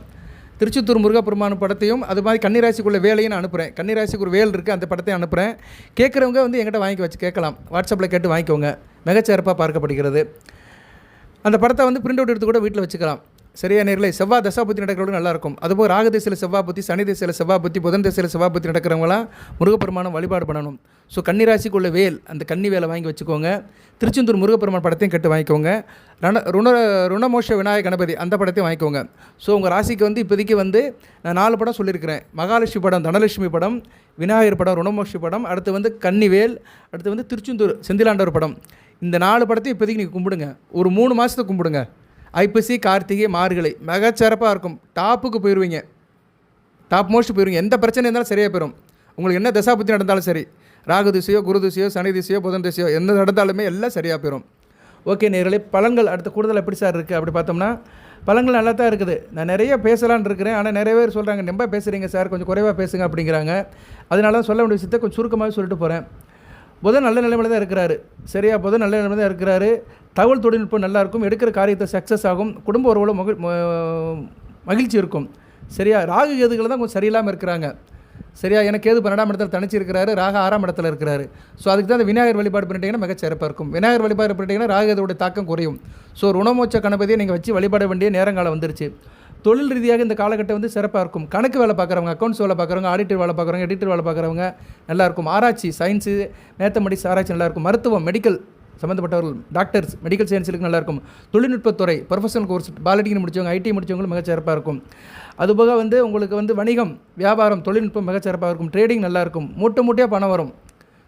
திருச்செந்தூர் முருகப்பெருமான் படத்தையும் அது மாதிரி கன்னிராசிக்குள்ள வேலையும் நான் அனுப்புகிறேன். கன்னிராசிக்கு ஒரு வேல் இருக்குது, அந்த படத்தையும் அனுப்புகிறேன். கேட்குறவங்க வந்து எங்கிட்ட வாங்கி வச்சு கேட்கலாம். வாட்ஸ்அப்பில் கேட்டு வாங்கிக்கோங்க. மிகச்சிறப்பாக பார்க்கப்படுகிறது. அந்த படத்தை வந்து பிரிண்ட் அவுட் எடுத்து கூட வீட்டில் வச்சுக்கலாம். சரியா நேர்களே? செவ்வாய் தசாபுத்தி நடக்கிறவங்க நல்லாயிருக்கும். அதுபோல் ராகு திசையில் செவ்வாய் புத்தி, சனி திசையில் செவ்வாய் புத்தி, புதன் திசையில் செவ்வாய் புத்தி நடக்கிறவங்களாம் முருகப்பெருமானம் வழிபாடு பண்ணணும். ஸோ கன்னிராசிக்குள்ள வேல், அந்த கன்னி வேலை வாங்கி வச்சுக்கோங்க. திருச்செந்தூர் முருகப்பெருமான் படத்தையும் கேட்டு வாங்கிக்கோங்க. ருணமோஷ விநாயக கணபதி அந்த படத்தையும் வாங்கிக்கோங்க. ஸோ உங்கள் ராசிக்கு வந்து இப்போதைக்கு வந்து நான் 4 படம் சொல்லியிருக்கிறேன். மகாலட்சுமி படம், தனலட்சுமி படம், விநாயகர் படம், ருணமோஷி படம், அடுத்து வந்து கன்னிவேல், அடுத்து வந்து திருச்செந்தூர் செந்திலாண்டவர் படம். இந்த 4 படத்தையும் இப்போதைக்கு நீங்கள் கும்பிடுங்க. ஒரு 3 மாதத்துக்கு கும்பிடுங்க. ஐப்பசி, கார்த்திகை, மார்கழி மிகச்சிறப்பாக இருக்கும். டாப்புக்கு போயிடுவீங்க. டாப் மோஸ்ட் போயிடுவீங்க. எந்த பிரச்சனை இருந்தாலும் சரியாக போயிடும். உங்களுக்கு என்ன தசாபுத்தி நடந்தாலும் சரி, ராகு திசையோ, குரு திசையோ, சனி திசையோ, புதன் திசையோ என்ன நடந்தாலுமே எல்லாம் சரியாக போயிடும். ஓகே நேர்களே, பலன்கள் அடுத்த கூடுதல் எப்படி சார் இருக்குது அப்படி பார்த்தோம்னா, பலன்கள் நல்லா தான் இருக்குது. நான் நிறைய பேசலான்னு இருக்கிறேன். ஆனால் நிறைய பேர் சொல்கிறாங்க, ரொம்ப பேசுகிறீங்க சார், கொஞ்சம் குறைவாக பேசுங்க அப்படிங்கிறாங்க. அதனால தான் சொல்ல வேண்டிய விஷயத்தை கொஞ்சம் சுருக்கமாகவே சொல்லிட்டு போகிறேன். புதன் நல்ல நிலைமையில் தான் இருக்கிறாரு. சரியா? புதன் நல்ல நிலைமையில் தான் இருக்கிறாரு. தகவல் தொழில்நுட்பம் நல்லாயிருக்கும். எடுக்கிற காரியத்தை சக்ஸஸ் ஆகும். குடும்ப உறவுல மகிழ்ச்சி இருக்கும். சரியா? ராகு கேதுகளை தான் கொஞ்சம் சரியில்லாமல் இருக்கிறாங்க. சரியா? எனக்கு கேது 12ஆம் இடத்துல தனிச்சு இருக்கிறாரு, ராகு 6ஆம் இடத்துல இருக்கிறாரு. ஸோ அதுக்கு தான் அந்த விநாயகர் வழிபாடு பண்ணிட்டீங்கன்னா மிகச்சிறப்பாக இருக்கும். விநாயகர் வழிபாடு பண்ணிட்டீங்கன்னா ராகு கேதுவோட தாக்கம் குறையும். ஸோ ருணமோட்ச கணபதியை நீங்கள் வச்சு வழிபாட வேண்டிய நேரங்காலம் வந்துருச்சு. தொழில் ரீதியாக இந்த காலகட்டம் வந்து சிறப்பாக இருக்கும். கணக்கு வேலை பார்க்குறவங்க, அக்கௌண்ட்ஸ் வேலை பார்க்குறவங்க, ஆடிட்டர் வேலை பார்க்குறவங்க, எடிட்டர் வேலை பார்க்குறவங்க நல்லாயிருக்கும். ஆராய்ச்சி, சயின்ஸு, மேத்தமெட்டிக்ஸ் ஆராய்ச்சி நல்லாயிருக்கும். மருத்துவம், மெடிக்கல் சம்மந்தப்பட்டவர்கள், டாக்டர்ஸ், மெடிக்கல் சயின்ஸுக்கு நல்லாயிருக்கும். தொழில்நுட்பத்துறை, ப்ரொஃபஷனல் கோர்ஸ், பாலிடெக்னிக் முடித்தவங்க, ஐடி முடித்தவங்களும் மிகச்சிறப்பாக இருக்கும். அதுபோக வந்து உங்களுக்கு வந்து வணிகம், வியாபாரம், தொழில்நுட்பம் மிகச்சிறப்பாக இருக்கும். ட்ரேடிங் நல்லாயிருக்கும். மூட்டையாக பணம் வரும்.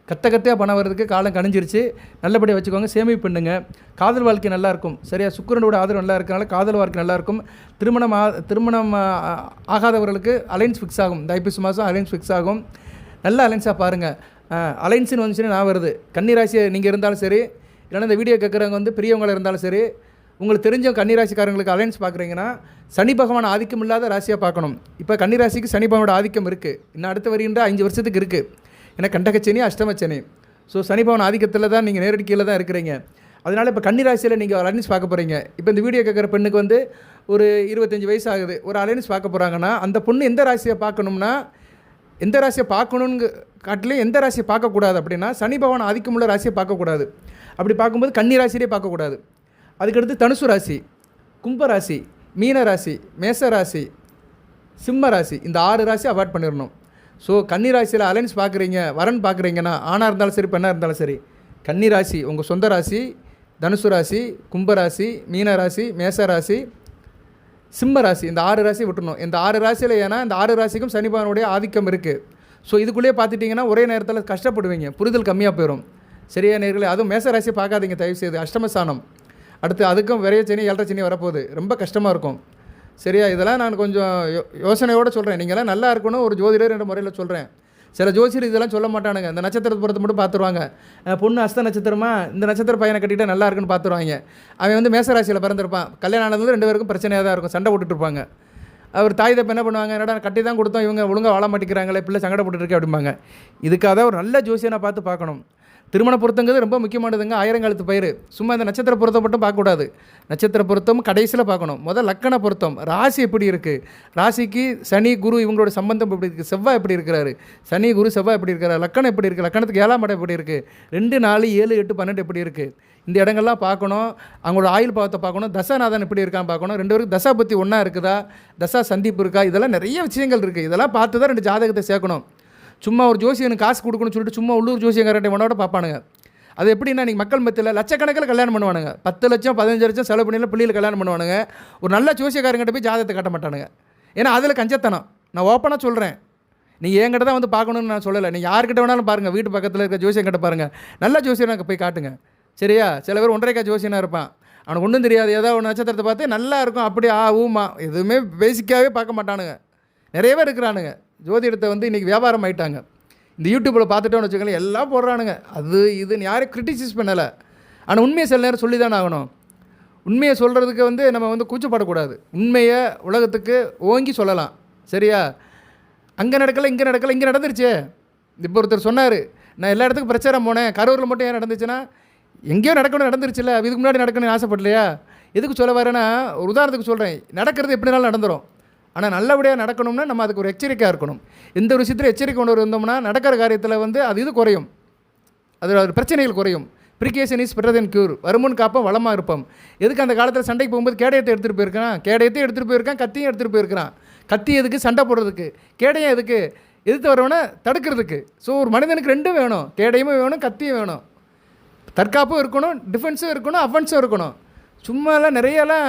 கத்தையாக பணம் வர்றதுக்கு காலம் கணிஞ்சிருச்சு. நல்லபடியாக வச்சுக்கோங்க. சேமிப்பு பண்ணுங்க. காதல் வாழ்க்கை நல்லாயிருக்கும். சரியா, சுக்கிரனோட ஆதரவு நல்லா இருக்கனால காதல் வாழ்க்கை நல்லாயிருக்கும். திருமணம் ஆகாதவர்களுக்கு அலைன்ஸ் ஃபிக்ஸ் ஆகும். இந்த ஐப்பசி மாதம் அலைன்ஸ் ஃபிக்ஸ் ஆகும். நல்ல அலைன்ஸாக பாருங்கள். அலைன்ஸுன்னு வந்துச்சுன்னா நான் வருது. கன்னிராசி நீங்கள் இருந்தாலும் சரி, இல்லைன்னா இந்த வீடியோ கேட்குறவங்க வந்து பெரியவங்களாக இருந்தாலும் சரி, உங்களுக்கு தெரிஞ்ச கன்னிராசிக்காரங்களுக்கு அலைன்ஸ் பார்க்குறீங்கன்னா சனி பகவான் ஆதிக்கம் இல்லாத ராசியாக பார்க்கணும். இப்போ கன்னிராசிக்கு சனி பகவானோட ஆதிக்கம் இருக்குது. இன்னும் அடுத்து வருகின்ற 5 வருஷத்துக்கு இருக்குது. ஏன்னா கண்டகச்சனி, அஷ்டமச்சனி. ஸோ சனி பகவான் ஆதிக்கத்தில் தான் நீங்கள் நேரடி கீழே தான் இருக்கிறீங்க. அதனால் இப்போ கன்னிராசியில் நீங்கள் ஒரு அலைன்ஸ் பார்க்க போகிறீங்க. இப்போ இந்த வீடியோ கேட்குற பெண்ணுக்கு வந்து ஒரு 25 வயசு ஆகுது. ஒரு அலைன்ஸ் பார்க்க போகிறாங்கன்னா அந்த பொண்ணு எந்த ராசியை பார்க்கணும்னா, எந்த ராசியை பார்க்கணுன்னு காட்டிலே எந்த ராசியை பார்க்கக்கூடாது அப்படின்னா சனி பகவான் ஆதிக்கமுள்ள ராசியை பார்க்கக்கூடாது. அப்படி பார்க்கும்போது கன்னி ராசியிலே பார்க்கக்கூடாது. அதுக்கடுத்து தனுசு ராசி, கும்பராசி, மீன ராசி, மேச ராசி, சிம்ம ராசி, இந்த 6 ராசி அவாய்ட் பண்ணிடணும். ஸோ கன்னி ராசியில் அலைன்ஸ் பார்க்குறீங்க, வரன் பார்க்குறீங்கன்னா ஆணாக இருந்தாலும் சரி பெண்ணாக இருந்தாலும் சரி, கன்னி ராசி உங்கள் சொந்த ராசி, தனுசு ராசி, கும்பராசி, மீன ராசி, மேச ராசி, சிம்ம ராசி, இந்த 6 ராசி விட்டுணும். இந்த 6 ராசியில் ஏன்னா இந்த 6 ராசிக்கும் சனி பகவானுடைய ஆதிக்கம் இருக்குது. ஸோ இதுக்குள்ளேயே பார்த்துட்டிங்கன்னா ஒரே நேரத்தில் கஷ்டப்படுவீங்க, புரிதல் கம்மியாக போயிடும். சரியா நேர்களே, அதுவும் மேச ராசியை பார்க்காதீங்க தயவுசெய்து. அஷ்டமஸ்தானம், அடுத்து அதுக்கும் விரைய சனி 7.5 சனி வரப்போகுது. ரொம்ப கஷ்டமாக இருக்கும். சரியா, இதெல்லாம் நான் கொஞ்சம் யோசனையோடு சொல்கிறேன். நீங்களாம் நல்லா இருக்கணும் ஒரு ஜோதிடர் என்ற முறையில் சொல்கிறேன். சில ஜோசியர் இதெல்லாம் சொல்ல மாட்டானுங்க. இந்த நட்சத்திரத்தை பொறுத்து மட்டும் பார்த்துருவாங்க. பொண்ணு அஸ்த நட்சத்திரமா, இந்த நட்சத்திர பையனை கட்டிகிட்டா நல்லா இருக்குன்னு பார்த்துருவாங்க. அவன் வந்து மேசராசியில் பிறந்திருப்பான். கல்யாணம் ஆனது 2 பேருக்கும் பிரச்சனையாக தான் இருக்கும், சண்டை போட்டுட்டு இருப்பாங்க. அவர் தாய் தப்ப என்ன பண்ணுவாங்க, என்னடா கட்டி தான் கொடுத்தோம், இவங்க ஒழுங்காக வாழ மாட்டேங்கிறாங்களே, பிள்ளை சங்கடப்பட்டுருக்கு அப்படிம்பாங்க. இதுக்காக ஒரு நல்ல ஜோசியனை பார்த்து பார்க்கணும். திருமண பொருத்தங்கிறது ரொம்ப முக்கியமானதுங்க. 1000 காலத்து பயிர். சும்மா இந்த நட்சத்திர பொருத்தம் மட்டும் பார்க்கக்கூடாது. நட்சத்திர பொருத்தம் கடைசியில் பார்க்கணும். முதல் லக்கண பொருத்தம், ராசி எப்படி இருக்குது, ராசிக்கு சனி குரு இவங்களோட சம்பந்தம் எப்படி இருக்குது, செவ்வாய் எப்படி இருக்கிறாரு, சனி குரு செவ்வாய் எப்படி இருக்கிறாரு, லக்கணம் எப்படி இருக்குது, லக்கணத்துக்கு 7ஆம் இடம் எப்படி இருக்குது, 2, 4, 7, 8, 12 எப்படி இருக்குது, இந்த இடங்கள்லாம் பார்க்கணும். அவங்களோட ஆயுள் பாவத்தை பார்க்கணும். தசாநாதன் எப்படி இருக்கான்னு பார்க்கணும். 2 பேருக்கு தசா பற்றி ஒன்றா இருக்குதா, தசா சந்திப்பு இருக்கா, இதெல்லாம் நிறைய விஷயங்கள் இருக்குது. இதெல்லாம் பார்த்து தான் 2 ஜாதகத்தை சேர்க்கணும். சும்மா ஒரு ஜோசியனுக்கு காசு கொடுக்கணும்னு சொல்லிட்டு சும்மா உள்ளூர் ஜோசியங்காரட்டை மனோட பார்ப்பானுங்க. அது எப்படின்னா நீங்கள் மக்கள் மத்தியில் லட்சக்கணக்கில் கல்யாணம் பண்ணுவானுங்க. 10 லட்சம் 15 லட்சம் செலவு பண்ணியில் பிள்ளைகளை கல்யாணம் பண்ணுவானுங்க. ஒரு நல்ல ஜோசியக்காரங்கிட்ட போய் ஜாதகத்தை காட்ட மாட்டானுங்க. ஏன்னா அதில் கஞ்சத்தனம். நான் ஓப்பனாக சொல்கிறேன். நீங்கள் என்கிட்ட தான் வந்து பார்க்கணுன்னு நான் சொல்லலை. நீங்கள் யார்கிட்ட வேணாலும் பாருங்கள். வீட்டு பக்கத்தில் இருக்க ஜோசியங்கிட்ட பாருங்கள். நல்ல ஜோசியனாக போய் காட்டுங்க. சரியா, சில பேர் 1.5 ஜோசியனாக இருப்பான். அவனுக்கு ஒன்றும் தெரியாது. ஏதோ ஒரு நட்சத்திரத்தை பார்த்து நல்லா இருக்கும், அப்படி ஊமா எதுவுமே பேசிக்காகவே பார்க்க மாட்டானுங்க. நிறைய பேர் இருக்கிறானுங்க. ஜோதிடத்தை வந்து இன்றைக்கி வியாபாரம் ஆகிட்டாங்க. இந்த யூடியூப்பில் பார்த்துட்டோன்னு வச்சுக்கோங்களேன், எல்லாம் போடுறானுங்க. அது இதுன்னு யாரையும் கிரிட்டிசைஸ் பண்ணலை. ஆனால் உண்மையை சில நேரம் சொல்லி தானே ஆகணும். உண்மையை சொல்கிறதுக்கு வந்து நம்ம வந்து கூச்சப்படக்கூடாது. உண்மையை உலகத்துக்கு ஓங்கி சொல்லலாம். சரியா, அங்கே நடக்கலை இங்கே நடக்கலை, இங்கே நடந்துருச்சு. இப்போ ஒருத்தர் சொன்னார், நான் எல்லா இடத்துக்கும் பிரச்சாரம் போனேன், கரூரில் மட்டும் ஏன் நடந்துச்சுன்னா, எங்கேயோ நடக்கணும் நடந்துருச்சுல்ல, இதுக்கு முன்னாடி நடக்கணும்னு ஆசைப்படலையா? எதுக்கு சொல்ல வரேன்னா, ஒரு உதாரணத்துக்கு சொல்கிறேன். நடக்கிறது எப்படினாலும் நடந்துடும். ஆனால் நல்லபடியாக நடக்கணும்னா நம்ம அதுக்கு ஒரு எச்சரிக்கையாக இருக்கணும். எந்த ஒரு விஷயத்தில் எச்சரிக்கை கொண்டு இருந்தோம்னா நடக்கிற காரியத்தில் வந்து அது இது குறையும், அது பிரச்சனைகள் குறையும். ப்ரிகேஷன் இஸ் பெட்டர் தென் க்யூர். வருமுன் காப்போம் வளமாக இருப்போம். எதுக்கு அந்த காலத்தில் சண்டைக்கு போகும்போது கேடயத்தை எடுத்துகிட்டு போயிருக்கான், கேடயத்தையும் எடுத்துகிட்டு போயிருக்கான், கத்தியும் எடுத்துகிட்டு போயிருக்கிறான். கத்தி எதுக்கு, சண்டை போடுறதுக்கு. கேடயம் எதுக்கு, எதிர்த்து வரவனை தடுக்கிறதுக்கு. ஸோ ஒரு மனிதனுக்கு 2 வேணும், கேடயமும் வேணும், கத்தியும் வேணும். தற்காப்பும் இருக்கணும், டிஃபென்ஸும் இருக்கணும், அஃபென்ஸும் இருக்கணும். சும்மாலாம் நிறையலாம்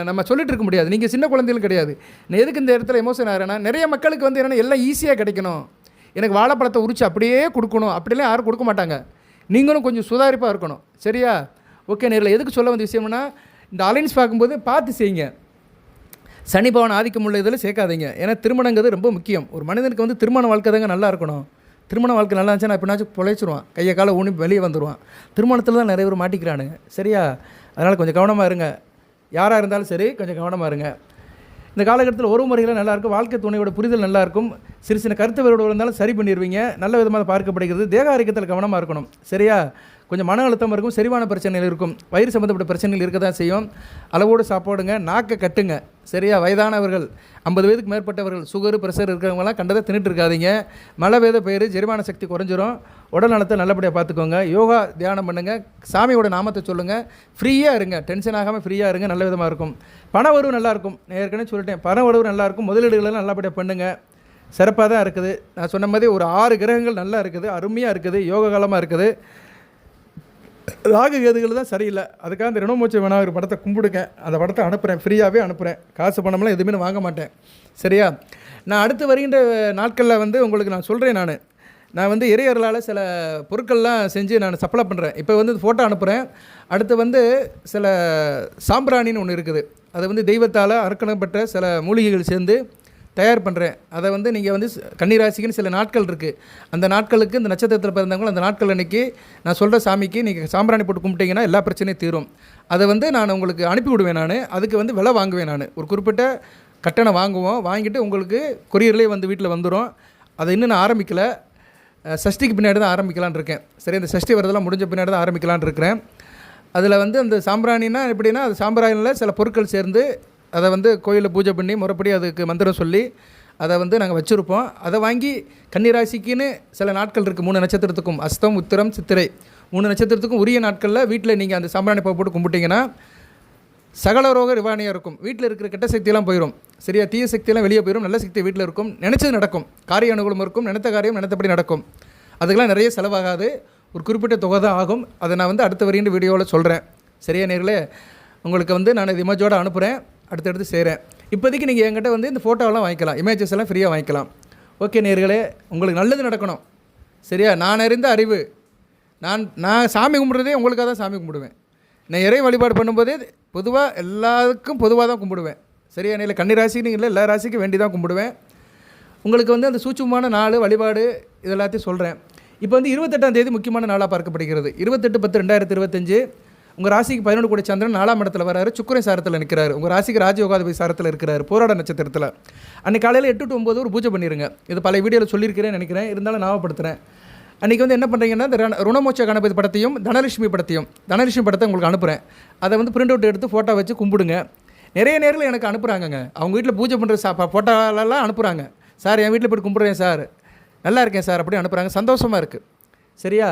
நம்ம சொல்லிட்டு இருக்க முடியாது. நீங்கள் சின்ன குழந்தைகளும் கிடையாது. நான் எதுக்கு இந்த இடத்துல எமோஷன் ஆகிறேன்னா, நிறைய மக்களுக்கு வந்து என்னென்னா எல்லாம் ஈஸியாக கிடைக்கணும், எனக்கு வாழைப்பழத்தை உரிச்சு அப்படியே கொடுக்கணும், அப்படிலாம் யாரும் கொடுக்க மாட்டாங்க. நீங்களும் கொஞ்சம் சுதாரிப்பாக இருக்கணும். சரியா, ஓகே. நேரில் எதுக்கு சொல்ல வந்த விஷயம்னா, இந்த அலைன்ஸ் பார்க்கும்போது பார்த்து செய்யுங்க. சனி பகவான் ஆதிக்கம் உள்ள இதில் சேர்க்காதீங்க. ஏன்னா திருமணங்கிறது ரொம்ப முக்கியம். ஒரு மனிதனுக்கு வந்து திருமண வாழ்க்கை தாங்க நல்லா இருக்கணும். திருமண வாழ்க்கை நல்லா இருந்துச்சுன்னா எப்படினாச்சும் பொழைச்சிருவான், கையை காலை ஊனி வெளியே வந்துடுவான். திருமணத்தில் தான் நிறைய பேர் மாட்டிக்கிறானுங்க. சரியா, அதனால் கொஞ்சம் கவனமாக இருங்க. யாராக இருந்தாலும் சரி கொஞ்சம் கவனமாக இருங்க. இந்த காலகட்டத்தில் ஒரு முறையில் நல்லாயிருக்கும். வாழ்க்கை துணையோட புரிதல் நல்லாயிருக்கும். சிறு சின்ன கருத்து வேறுபாடு இருந்தாலும் சரி பண்ணிடுவீங்க. நல்ல விதமாக பார்க்கப்படுகிறது. தேக ஆரோக்கியத்தில் கவனமாக இருக்கணும். சரியா, கொஞ்சம் மன அழுத்தம் இருக்கும், செரிவான பிரச்சனைகள் இருக்கும், வயிறு சம்மந்தப்பட்ட பிரச்சனைகள் இருக்க தான் செய்யும். அளவோடு சாப்பாடுங்க, நாக்கை கட்டுங்க. சரியா, வயதானவர்கள் 50 வயதுக்கு மேற்பட்டவர்கள் சுகரு ப்ரெஷர் இருக்கிறவங்களாம் கண்டதை தின்னுட்டு இருக்காதீங்க. மழை வேத பயிர், ஜெரிமான சக்தி குறைஞ்சிரும். உடல் நலத்தை நல்லபடியாக பார்த்துக்கோங்க. யோகா தியானம் பண்ணுங்கள், சாமியோட நாமத்தை சொல்லுங்கள். ஃப்ரீயாக இருங்க, டென்ஷன் ஆகாமல் ஃப்ரீயாக இருங்க. நல்ல விதமாக இருக்கும். பண வரவு நல்லாயிருக்கும். ஏற்கனவே சொல்லிட்டேன், பண வரவு நல்லாயிருக்கும். முதலீடுகளெல்லாம் நல்லபடியாக பண்ணுங்கள். சிறப்பாக தான் இருக்குது. நான் சொன்ன மாதிரி ஒரு 6 கிரகங்கள் நல்லா இருக்குது, அருமையாக இருக்குது, யோக காலமாக இருக்குது. ராகு கேதுகள் தான் சரியில்லை. அதுக்காக அந்த ரிணமோட்ச விநாயகர் படத்தை கும்பிடுங்க. அந்த படத்தை அனுப்புகிறேன், ஃப்ரீயாகவே அனுப்புகிறேன். காசு பணம்லாம் எதுவுமே நான் வாங்க மாட்டேன். சரியா? நான் அடுத்து வருகின்ற நாட்களில் வந்து உங்களுக்கு நான் சொல்கிறேன். நான் வந்து இறையர்களால் சில பொருட்கள்லாம் செஞ்சு நான் சப்ளை பண்ணுறேன். இப்போ வந்து ஃபோட்டோ அனுப்புகிறேன். அடுத்து வந்து சில சாம்பிராணின்னு ஒன்று இருக்குது. அதை வந்து தெய்வத்தால் அர்ப்பணப்பட்ட சில மூலிகைகள் சேர்ந்து தயார் பண்ணுறேன். அதை வந்து நீங்கள் வந்து கன்னிராசிக்குன்னு சில நாட்கள் இருக்குது. அந்த நாட்களுக்கு இந்த நட்சத்திரத்தில் பிறந்தவங்களும் அந்த நாட்கள் அன்றைக்கி நான் சொல்கிற சாமிக்கு நீங்கள் சாம்பிராணி போட்டு கும்பிட்டிங்கன்னா எல்லா பிரச்சனையும் தீரும். அதை வந்து நான் உங்களுக்கு அனுப்பி விடுவேன். அதுக்கு வந்து விலை வாங்குவேன். ஒரு குறிப்பிட்ட கட்டணம் வாங்குவோம். வாங்கிட்டு உங்களுக்கு கொரியர்லேயே வந்து வீட்டில் வந்துடும். அதை இன்னும் நான் ஆரம்பிக்கலை. சஷ்டிக்கு பின்னாடி தான் ஆரம்பிக்கலான்னு இருக்கேன். சரி, அந்த சஷ்டி வரதெல்லாம் முடிஞ்ச பின்னாடி தான் ஆரம்பிக்கலான்னு இருக்கிறேன். அதில் வந்து அந்த சாம்பிராணின்னா எப்படின்னா, அது சாம்பிராணியில் சில பொருட்கள் சேர்ந்து அதை வந்து கோயிலில் பூஜை பண்ணி முறைப்படி அதுக்கு மந்திரம் சொல்லி அதை வந்து நாங்கள் வச்சுருப்போம். அதை வாங்கி கன்னிராசிக்குன்னு சில நாட்கள் இருக்குது. 3 நட்சத்திரத்துக்கும் அஸ்தம், உத்திரம், சித்திரை 3 நட்சத்திரத்துக்கும் உரிய நாட்களில் வீட்டில் நீங்கள் அந்த சாம்பிராணி போட்டு கும்பிட்டிங்கன்னா சகல ரோக நிவாரணியாக இருக்கும். வீட்டில் இருக்கிற கெட்ட சக்தியெல்லாம் போயிடும். சரியா? தீய சக்தியெல்லாம் வெளியே போயிடும். நல்ல சக்தி வீட்டில் இருக்கும். நினச்சது நடக்கும். காரிய அனுகூலம் இருக்கும். நினைத்த காரியம் நினைத்தபடி நடக்கும். அதுக்கெல்லாம் நிறைய செலவாகாது. ஒரு குறிப்பிட்ட தொகை தான் ஆகும். அதை நான் வந்து அடுத்த வரையும் வீடியோவில் சொல்கிறேன். சரியா நேர்களே? உங்களுக்கு வந்து நான் இது இமேஜோடு அனுப்புகிறேன். அடுத்தடுத்து செய்கிறேன். இப்போதைக்கு நீங்கள் என்கிட்ட வந்து இந்த ஃபோட்டோவெல்லாம் வாங்கிக்கலாம். இமேஜஸ் எல்லாம் ஃப்ரீயாக வாங்கிக்கலாம். ஓகே நேர்களே, உங்களுக்கு நல்லது நடக்கணும். சரியா? நான் அறிந்த அறிவு. நான் சாமி கும்பிட்றதே உங்களுக்காக தான் சாமி கும்பிடுவேன். நான் இறை வழிபாடு பண்ணும்போதே பொதுவாக எல்லாருக்கும் பொதுவாக தான் கும்பிடுவேன். சரியா? இல்லை கன்னிராசின்னு இல்லை, எல்லா ராசிக்கும் வேண்டி தான் கும்பிடுவேன். உங்களுக்கு வந்து அந்த சூட்சமான நாள் வழிபாடு இது எல்லாத்தையும் சொல்கிறேன். இப்போ வந்து 28ஆம் தேதி முக்கியமான நாளாக பார்க்கப்படுகிறது. 28/10/2025 உங்கள் ராசிக்கு 11 கோடி சந்திரன் 4ஆம் இடத்துல வராரு. சுக்கிரன் சாரத்தில் நிற்கிறாரு. உங்கள் ராசிக்கு ராஜயோகாதிபதி சாரத்தில் இருக்கிறார், போராட நட்சத்திரத்தில். அன்றைக்கி காலையில் 8 to 9 ஒரு பூஜை பண்ணிடுங்க. இது பல வீடியோவில் சொல்லியிருக்கிறேன்னு நினைக்கிறேன், இருந்தாலும் ஞாபகப்படுத்துகிறேன். அன்றைக்கி வந்து என்ன பண்ணுறீங்கன்னா, இந்த ருணமோட்ச கணபதி படத்தையும் தனலட்சுமி படத்தை உங்களுக்கு அனுப்புகிறேன். அதை வந்து பிரிண்ட் அவுட் எடுத்து ஃபோட்டோ வச்சு கும்பிடுங்க. நிறைய நேரில் எனக்கு அனுப்புகிறாங்கங்க. அவங்க வீட்டில் பூஜை பண்ணுற ஃபோட்டோலாம் அனுப்புகிறாங்க. சார், என் வீட்டில் போய்ட்டு கும்பிட்றேன் சார், நல்லா இருக்கேன் சார் அப்படி அனுப்புகிறாங்க. சந்தோஷமாக இருக்குது. சரியா?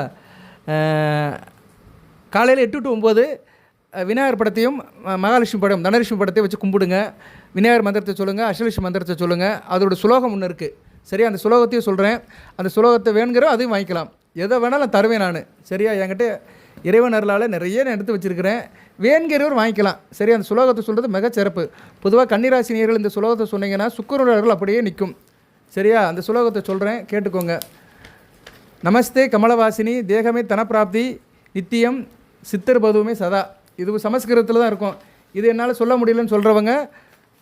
காலையில் 8 to 9 விநாயகர் படத்தையும் மகாலட்சுமி படம் தனலட்சுமி படத்தையும் வச்சு கும்பிடுங்க. விநாயகர் மந்திரத்தை சொல்லுங்கள், அஷ்டலட்சுமி மந்திரத்தை சொல்லுங்கள். அதோட சுலோகம் ஒன்று இருக்குது. சரியா? அந்த சுலோகத்தையும் சொல்கிறேன். அந்த சுலோகத்தை வேணுங்கிற அதையும் வாங்கிக்கலாம். எதை வேணாலும் தருவேன் நான். சரியா? என்கிட்ட இறைவன் அருளால் நிறைய நான் எடுத்து வச்சுருக்கிறேன். வேணுங்கிறவர் வாங்கிக்கலாம். சரியா? அந்த சுலோகத்தை சொல்கிறது மிகச்சிறப்பு. பொதுவாக கன்னிராசி நேயர்கள் இந்த சுலோகத்தை சொன்னீங்கன்னா சுக்கிரர்கள் அப்படியே நிற்கும். சரியா? அந்த சுலோகத்தை சொல்கிறேன், கேட்டுக்கோங்க. நமஸ்தே கமலவாசினி தேகமே தனப்பிராப்தி நித்தியம் சித்தர் பதுவுமே சதா. இது சமஸ்கிருதத்தில் தான் இருக்கும். இது என்னால் சொல்ல முடியலன்னு சொல்கிறவங்க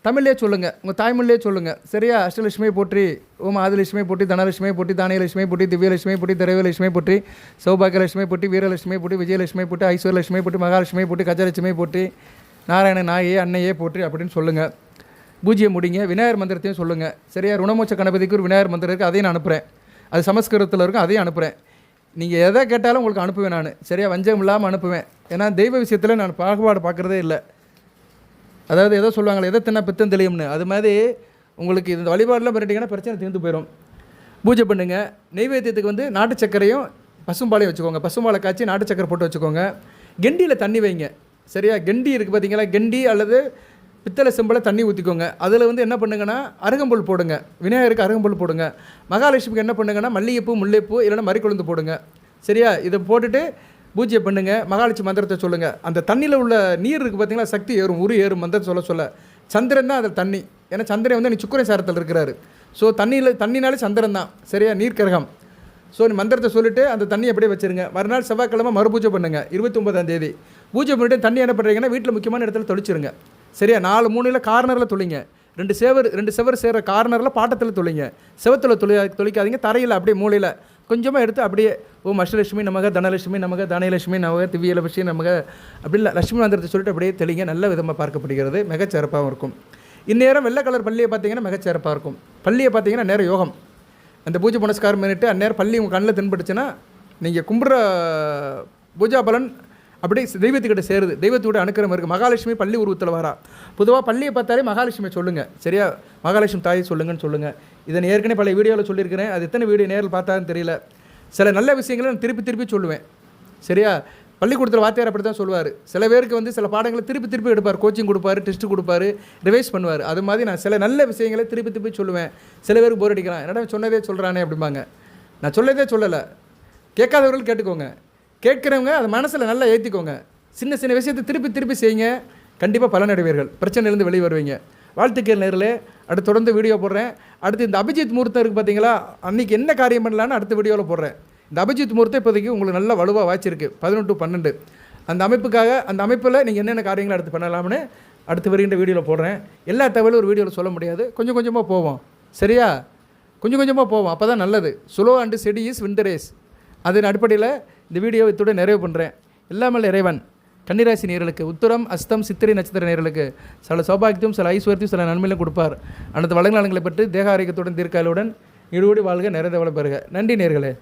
தமிழ்லேயே சொல்லுங்கள், உங்கள் தாய்மொழியே சொல்லுங்கள். சரியா? அஷ்டலட்சுமியை போற்றி, ஓம் ஆதிலட்சுமியை போற்றி, தனலட்சுமியை போற்றி, தானியலட்சுமியை போற்றி, திவ்யலட்சுமியை போற்றி, திரவியலட்சுமியை போற்றி, சௌபாகியலட்சுமியை போற்றி, வீரலட்சுமியை போற்றி, விஜயலட்சுமியை போற்றி, ஐஸ்வர்யலட்சுமியை போற்றி, மகாலட்சுமியை போற்றி, கஜலட்சுமியை போற்றி, நாராயண நாயே அன்னையே போற்றி அப்படின்னு சொல்லுங்கள். பூஜ்யம் முடிங்க. விநாயகர் மந்திரத்தையும் சொல்லுங்கள். சரியா? ருணமோட்ச கணபதிக்கு ஒரு விநாயகர் மந்திரம் இருக்குது, அதையும் நான் அனுப்புகிறேன். அது சமஸ்கிருதத்தில் இருக்கும், அதையும் அனுப்புகிறேன். நீங்கள் எதை கேட்டாலும் உங்களுக்கு அனுப்புவேன் நான். சரியா? வஞ்சகம் இல்லாமல் அனுப்புவேன். ஏன்னா தெய்வ விஷயத்தில் நான் பாகுபாடு பார்க்குறதே இல்லை. அதாவது எதோ சொல்லுவாங்களே, எதை தின்னா பித்தம் தெளியும்னு, அது மாதிரி உங்களுக்கு இந்த வழிபாடெலாம் பண்ணிட்டீங்கன்னா பிரச்சனை தீர்ந்து போயிடும். பூஜை பண்ணுங்கள். நெய்வேத்தியத்துக்கு வந்து நாட்டு சக்கரையும் பசும்பாலையும் வச்சுக்கோங்க. பசும்பாலை காய்ச்சி நாட்டு சக்கரை போட்டு வச்சுக்கோங்க. கெண்டியில் தண்ணி வைங்க. சரியா? கெண்டி இருக்குது பார்த்தீங்களா? கெண்டி அல்லது பித்தளை செம்பில் தண்ணி ஊற்றிக்கோங்க. அதில் வந்து என்ன பண்ணுங்கன்னா அருகம்புல் போடுங்க. விநாயகருக்கு அருகம்புல் போடுங்க. மகாலட்சுமிக்கு என்ன பண்ணுங்கன்னா மல்லிகைப்பூ, முல்லைப்பூ இல்லைன்னா மறிக்கொழுந்து போடுங்க. சரியா? இதை போட்டுட்டு பூஜை பண்ணுங்கள். மகாலட்சுமி மந்திரத்தை சொல்லுங்கள். அந்த தண்ணியில் உள்ள நீர் இருக்குது பார்த்தீங்களா, சக்தி ஏறும், ஏறும் மந்திரத்தை சொல்ல சந்திரன் தான் அதில் தண்ணி. ஏன்னா சந்திரன் வந்து நீ சுக்கிரன் சாரத்தில் இருக்கிறாரு. ஸோ தண்ணினாலே சந்திரன் தான். சரியா? நீர்க்கரகம். ஸோ நீ மந்திரத்தை சொல்லிவிட்டு அந்த தண்ணியை அப்படியே வச்சுருங்க. மறுநாள் செவ்வாய்க்கிழமை மறுபூஜை பண்ணுங்கள். 29ஆம் தேதி பூஜை பண்ணிவிட்டு தண்ணி என்ன பண்ணுறீங்கன்னா வீட்டில் முக்கியமான இடத்துல தொளிச்சிருங்க. சரியா? 4 மூலையில் கார்னரில் தொளிங்க. 2 செவர் சேர்கிற கார்னரில் பாட்டத்தில் தொளிங்க. செவத்தில் தொளிக்காதீங்க. தரையில் அப்படியே மூலையில் கொஞ்சமாக எடுத்து அப்படியே ஓம் அஷ்டலட்சுமி நமக, தனலட்சுமி நமக, தானியலட்சுமி நமக, திவ்யலட்சுமி நமக அப்படி இல்லை லட்சுமி மந்திரத்தை சொல்லிட்டு அப்படியே தெளிங்க. நல்ல விதமாக பார்க்கப்படுகிறது. மிகச்சிறப்பாகவும் இருக்கும். இந்நேரம் வெள்ளை கலர் பள்ளியை பார்த்தீங்கன்னா மிகச்சிறப்பாக இருக்கும். பள்ளியை பார்த்தீங்கன்னா நேரம் யோகம். அந்த பூஜை புனஸ்காரம் பண்ணிட்டு அந்நேரம் பள்ளி உங்கள் கண்ணில் தென்பட்டுச்சுன்னா நீங்கள் கும்பிட்ற பூஜா பலன் அப்படி தெய்வத்துக்கிட்ட சேருது. தெய்வத்தோட அனுக்கிரகம் இருக்குது. மகாலட்சுமி பள்ளி உருவத்தில் வரா. பொதுவாக பள்ளியை பார்த்தாலே மகாலட்சுமி சொல்லுங்கள். சரியா? மகாலட்சுமி தாயை சொல்லுங்கன்னு சொல்லுங்கள். இதை ஏற்கனவே பல வீடியோவில் சொல்லியிருக்கிறேன். அது எத்தனை வீடியோ நேரில் பார்த்தான்னு தெரியல. சில நல்ல விஷயங்களை நான் திருப்பி சொல்லுவேன். சரியா? பள்ளிக்கூடத்தில் வாத்தியார் அப்படி தான் சொல்லுவார். சில பேருக்கு வந்து சில பாடங்களை திருப்பி எடுப்பார். கோச்சிங் கொடுப்பார், டெஸ்ட்டு கொடுப்பார், ரிவைஸ் பண்ணுவார். அது மாதிரி நான் சில நல்ல விஷயங்களை திருப்பி சொல்லுவேன். சில பேருக்கு போர் அடிக்கலாம். என்னடா சொன்னதே சொல்கிறானே அப்படிம்பாங்க. நான் சொல்லதே சொல்லலை. கேட்காதவர்கள் கேட்டுக்கோங்க. கேட்குறவங்க அதை மனசில் நல்லா ஏற்றிக்கோங்க. சின்ன சின்ன விஷயத்தை திருப்பி திருப்பி செய்யுங்க, கண்டிப்பாக பலனடைவீர்கள், பிரச்சனையிலேருந்து வெளியே வருவீங்க. வாழ்த்துக்கள் நேர்களே. அடுத்து தொடர்ந்து வீடியோ போடுறேன். அடுத்து இந்த அபிஜித் முகூர்த்தம் இருக்குது பார்த்தீங்களா, அன்றைக்கி என்ன காரியம் பண்ணலான்னு அடுத்த வீடியோவில் போடுறேன். இந்த அபிஜித் முகூர்த்தம் இப்போதைக்கு உங்களுக்கு நல்லா வலுவாக வாய்ச்சிருக்கு 11 to 12. அந்த அமைப்புக்காக அந்த அமைப்பில் நீங்கள் என்னென்ன காரியங்களை அடுத்து பண்ணலாம்னு அடுத்து வருகின்ற வீடியோவில் போடுறேன். எல்லா தகவலும் ஒரு வீடியோவில் சொல்ல முடியாது, கொஞ்சம் கொஞ்சமாக போவோம், சரியா? கொஞ்சம் கொஞ்சமாக போவோம், அப்போ தான் நல்லது. Slow and steady is win the race. அதன் அடிப்படையில் இந்த வீடியோ இத்துடன் நிறைவு பண்ணுறேன். எல்லாமல் இறைவன் கன்னிராசி நேயர்களுக்கு, உத்திரம் அஸ்தம் சித்திரை நட்சத்திர நேயர்களுக்கு சில சௌபாகியத்தையும் சில ஐஸ்வர்யத்தையும் சில நன்மையிலும் கொடுப்பார். அனைத்து வளங்களை பெற்று தேக ஆரோக்கியத்துடன் தீர்க்காலுடன் இருவோடி வாழ்க, நிறைந்த வளம் பெறுக. நன்றி நேயர்களே.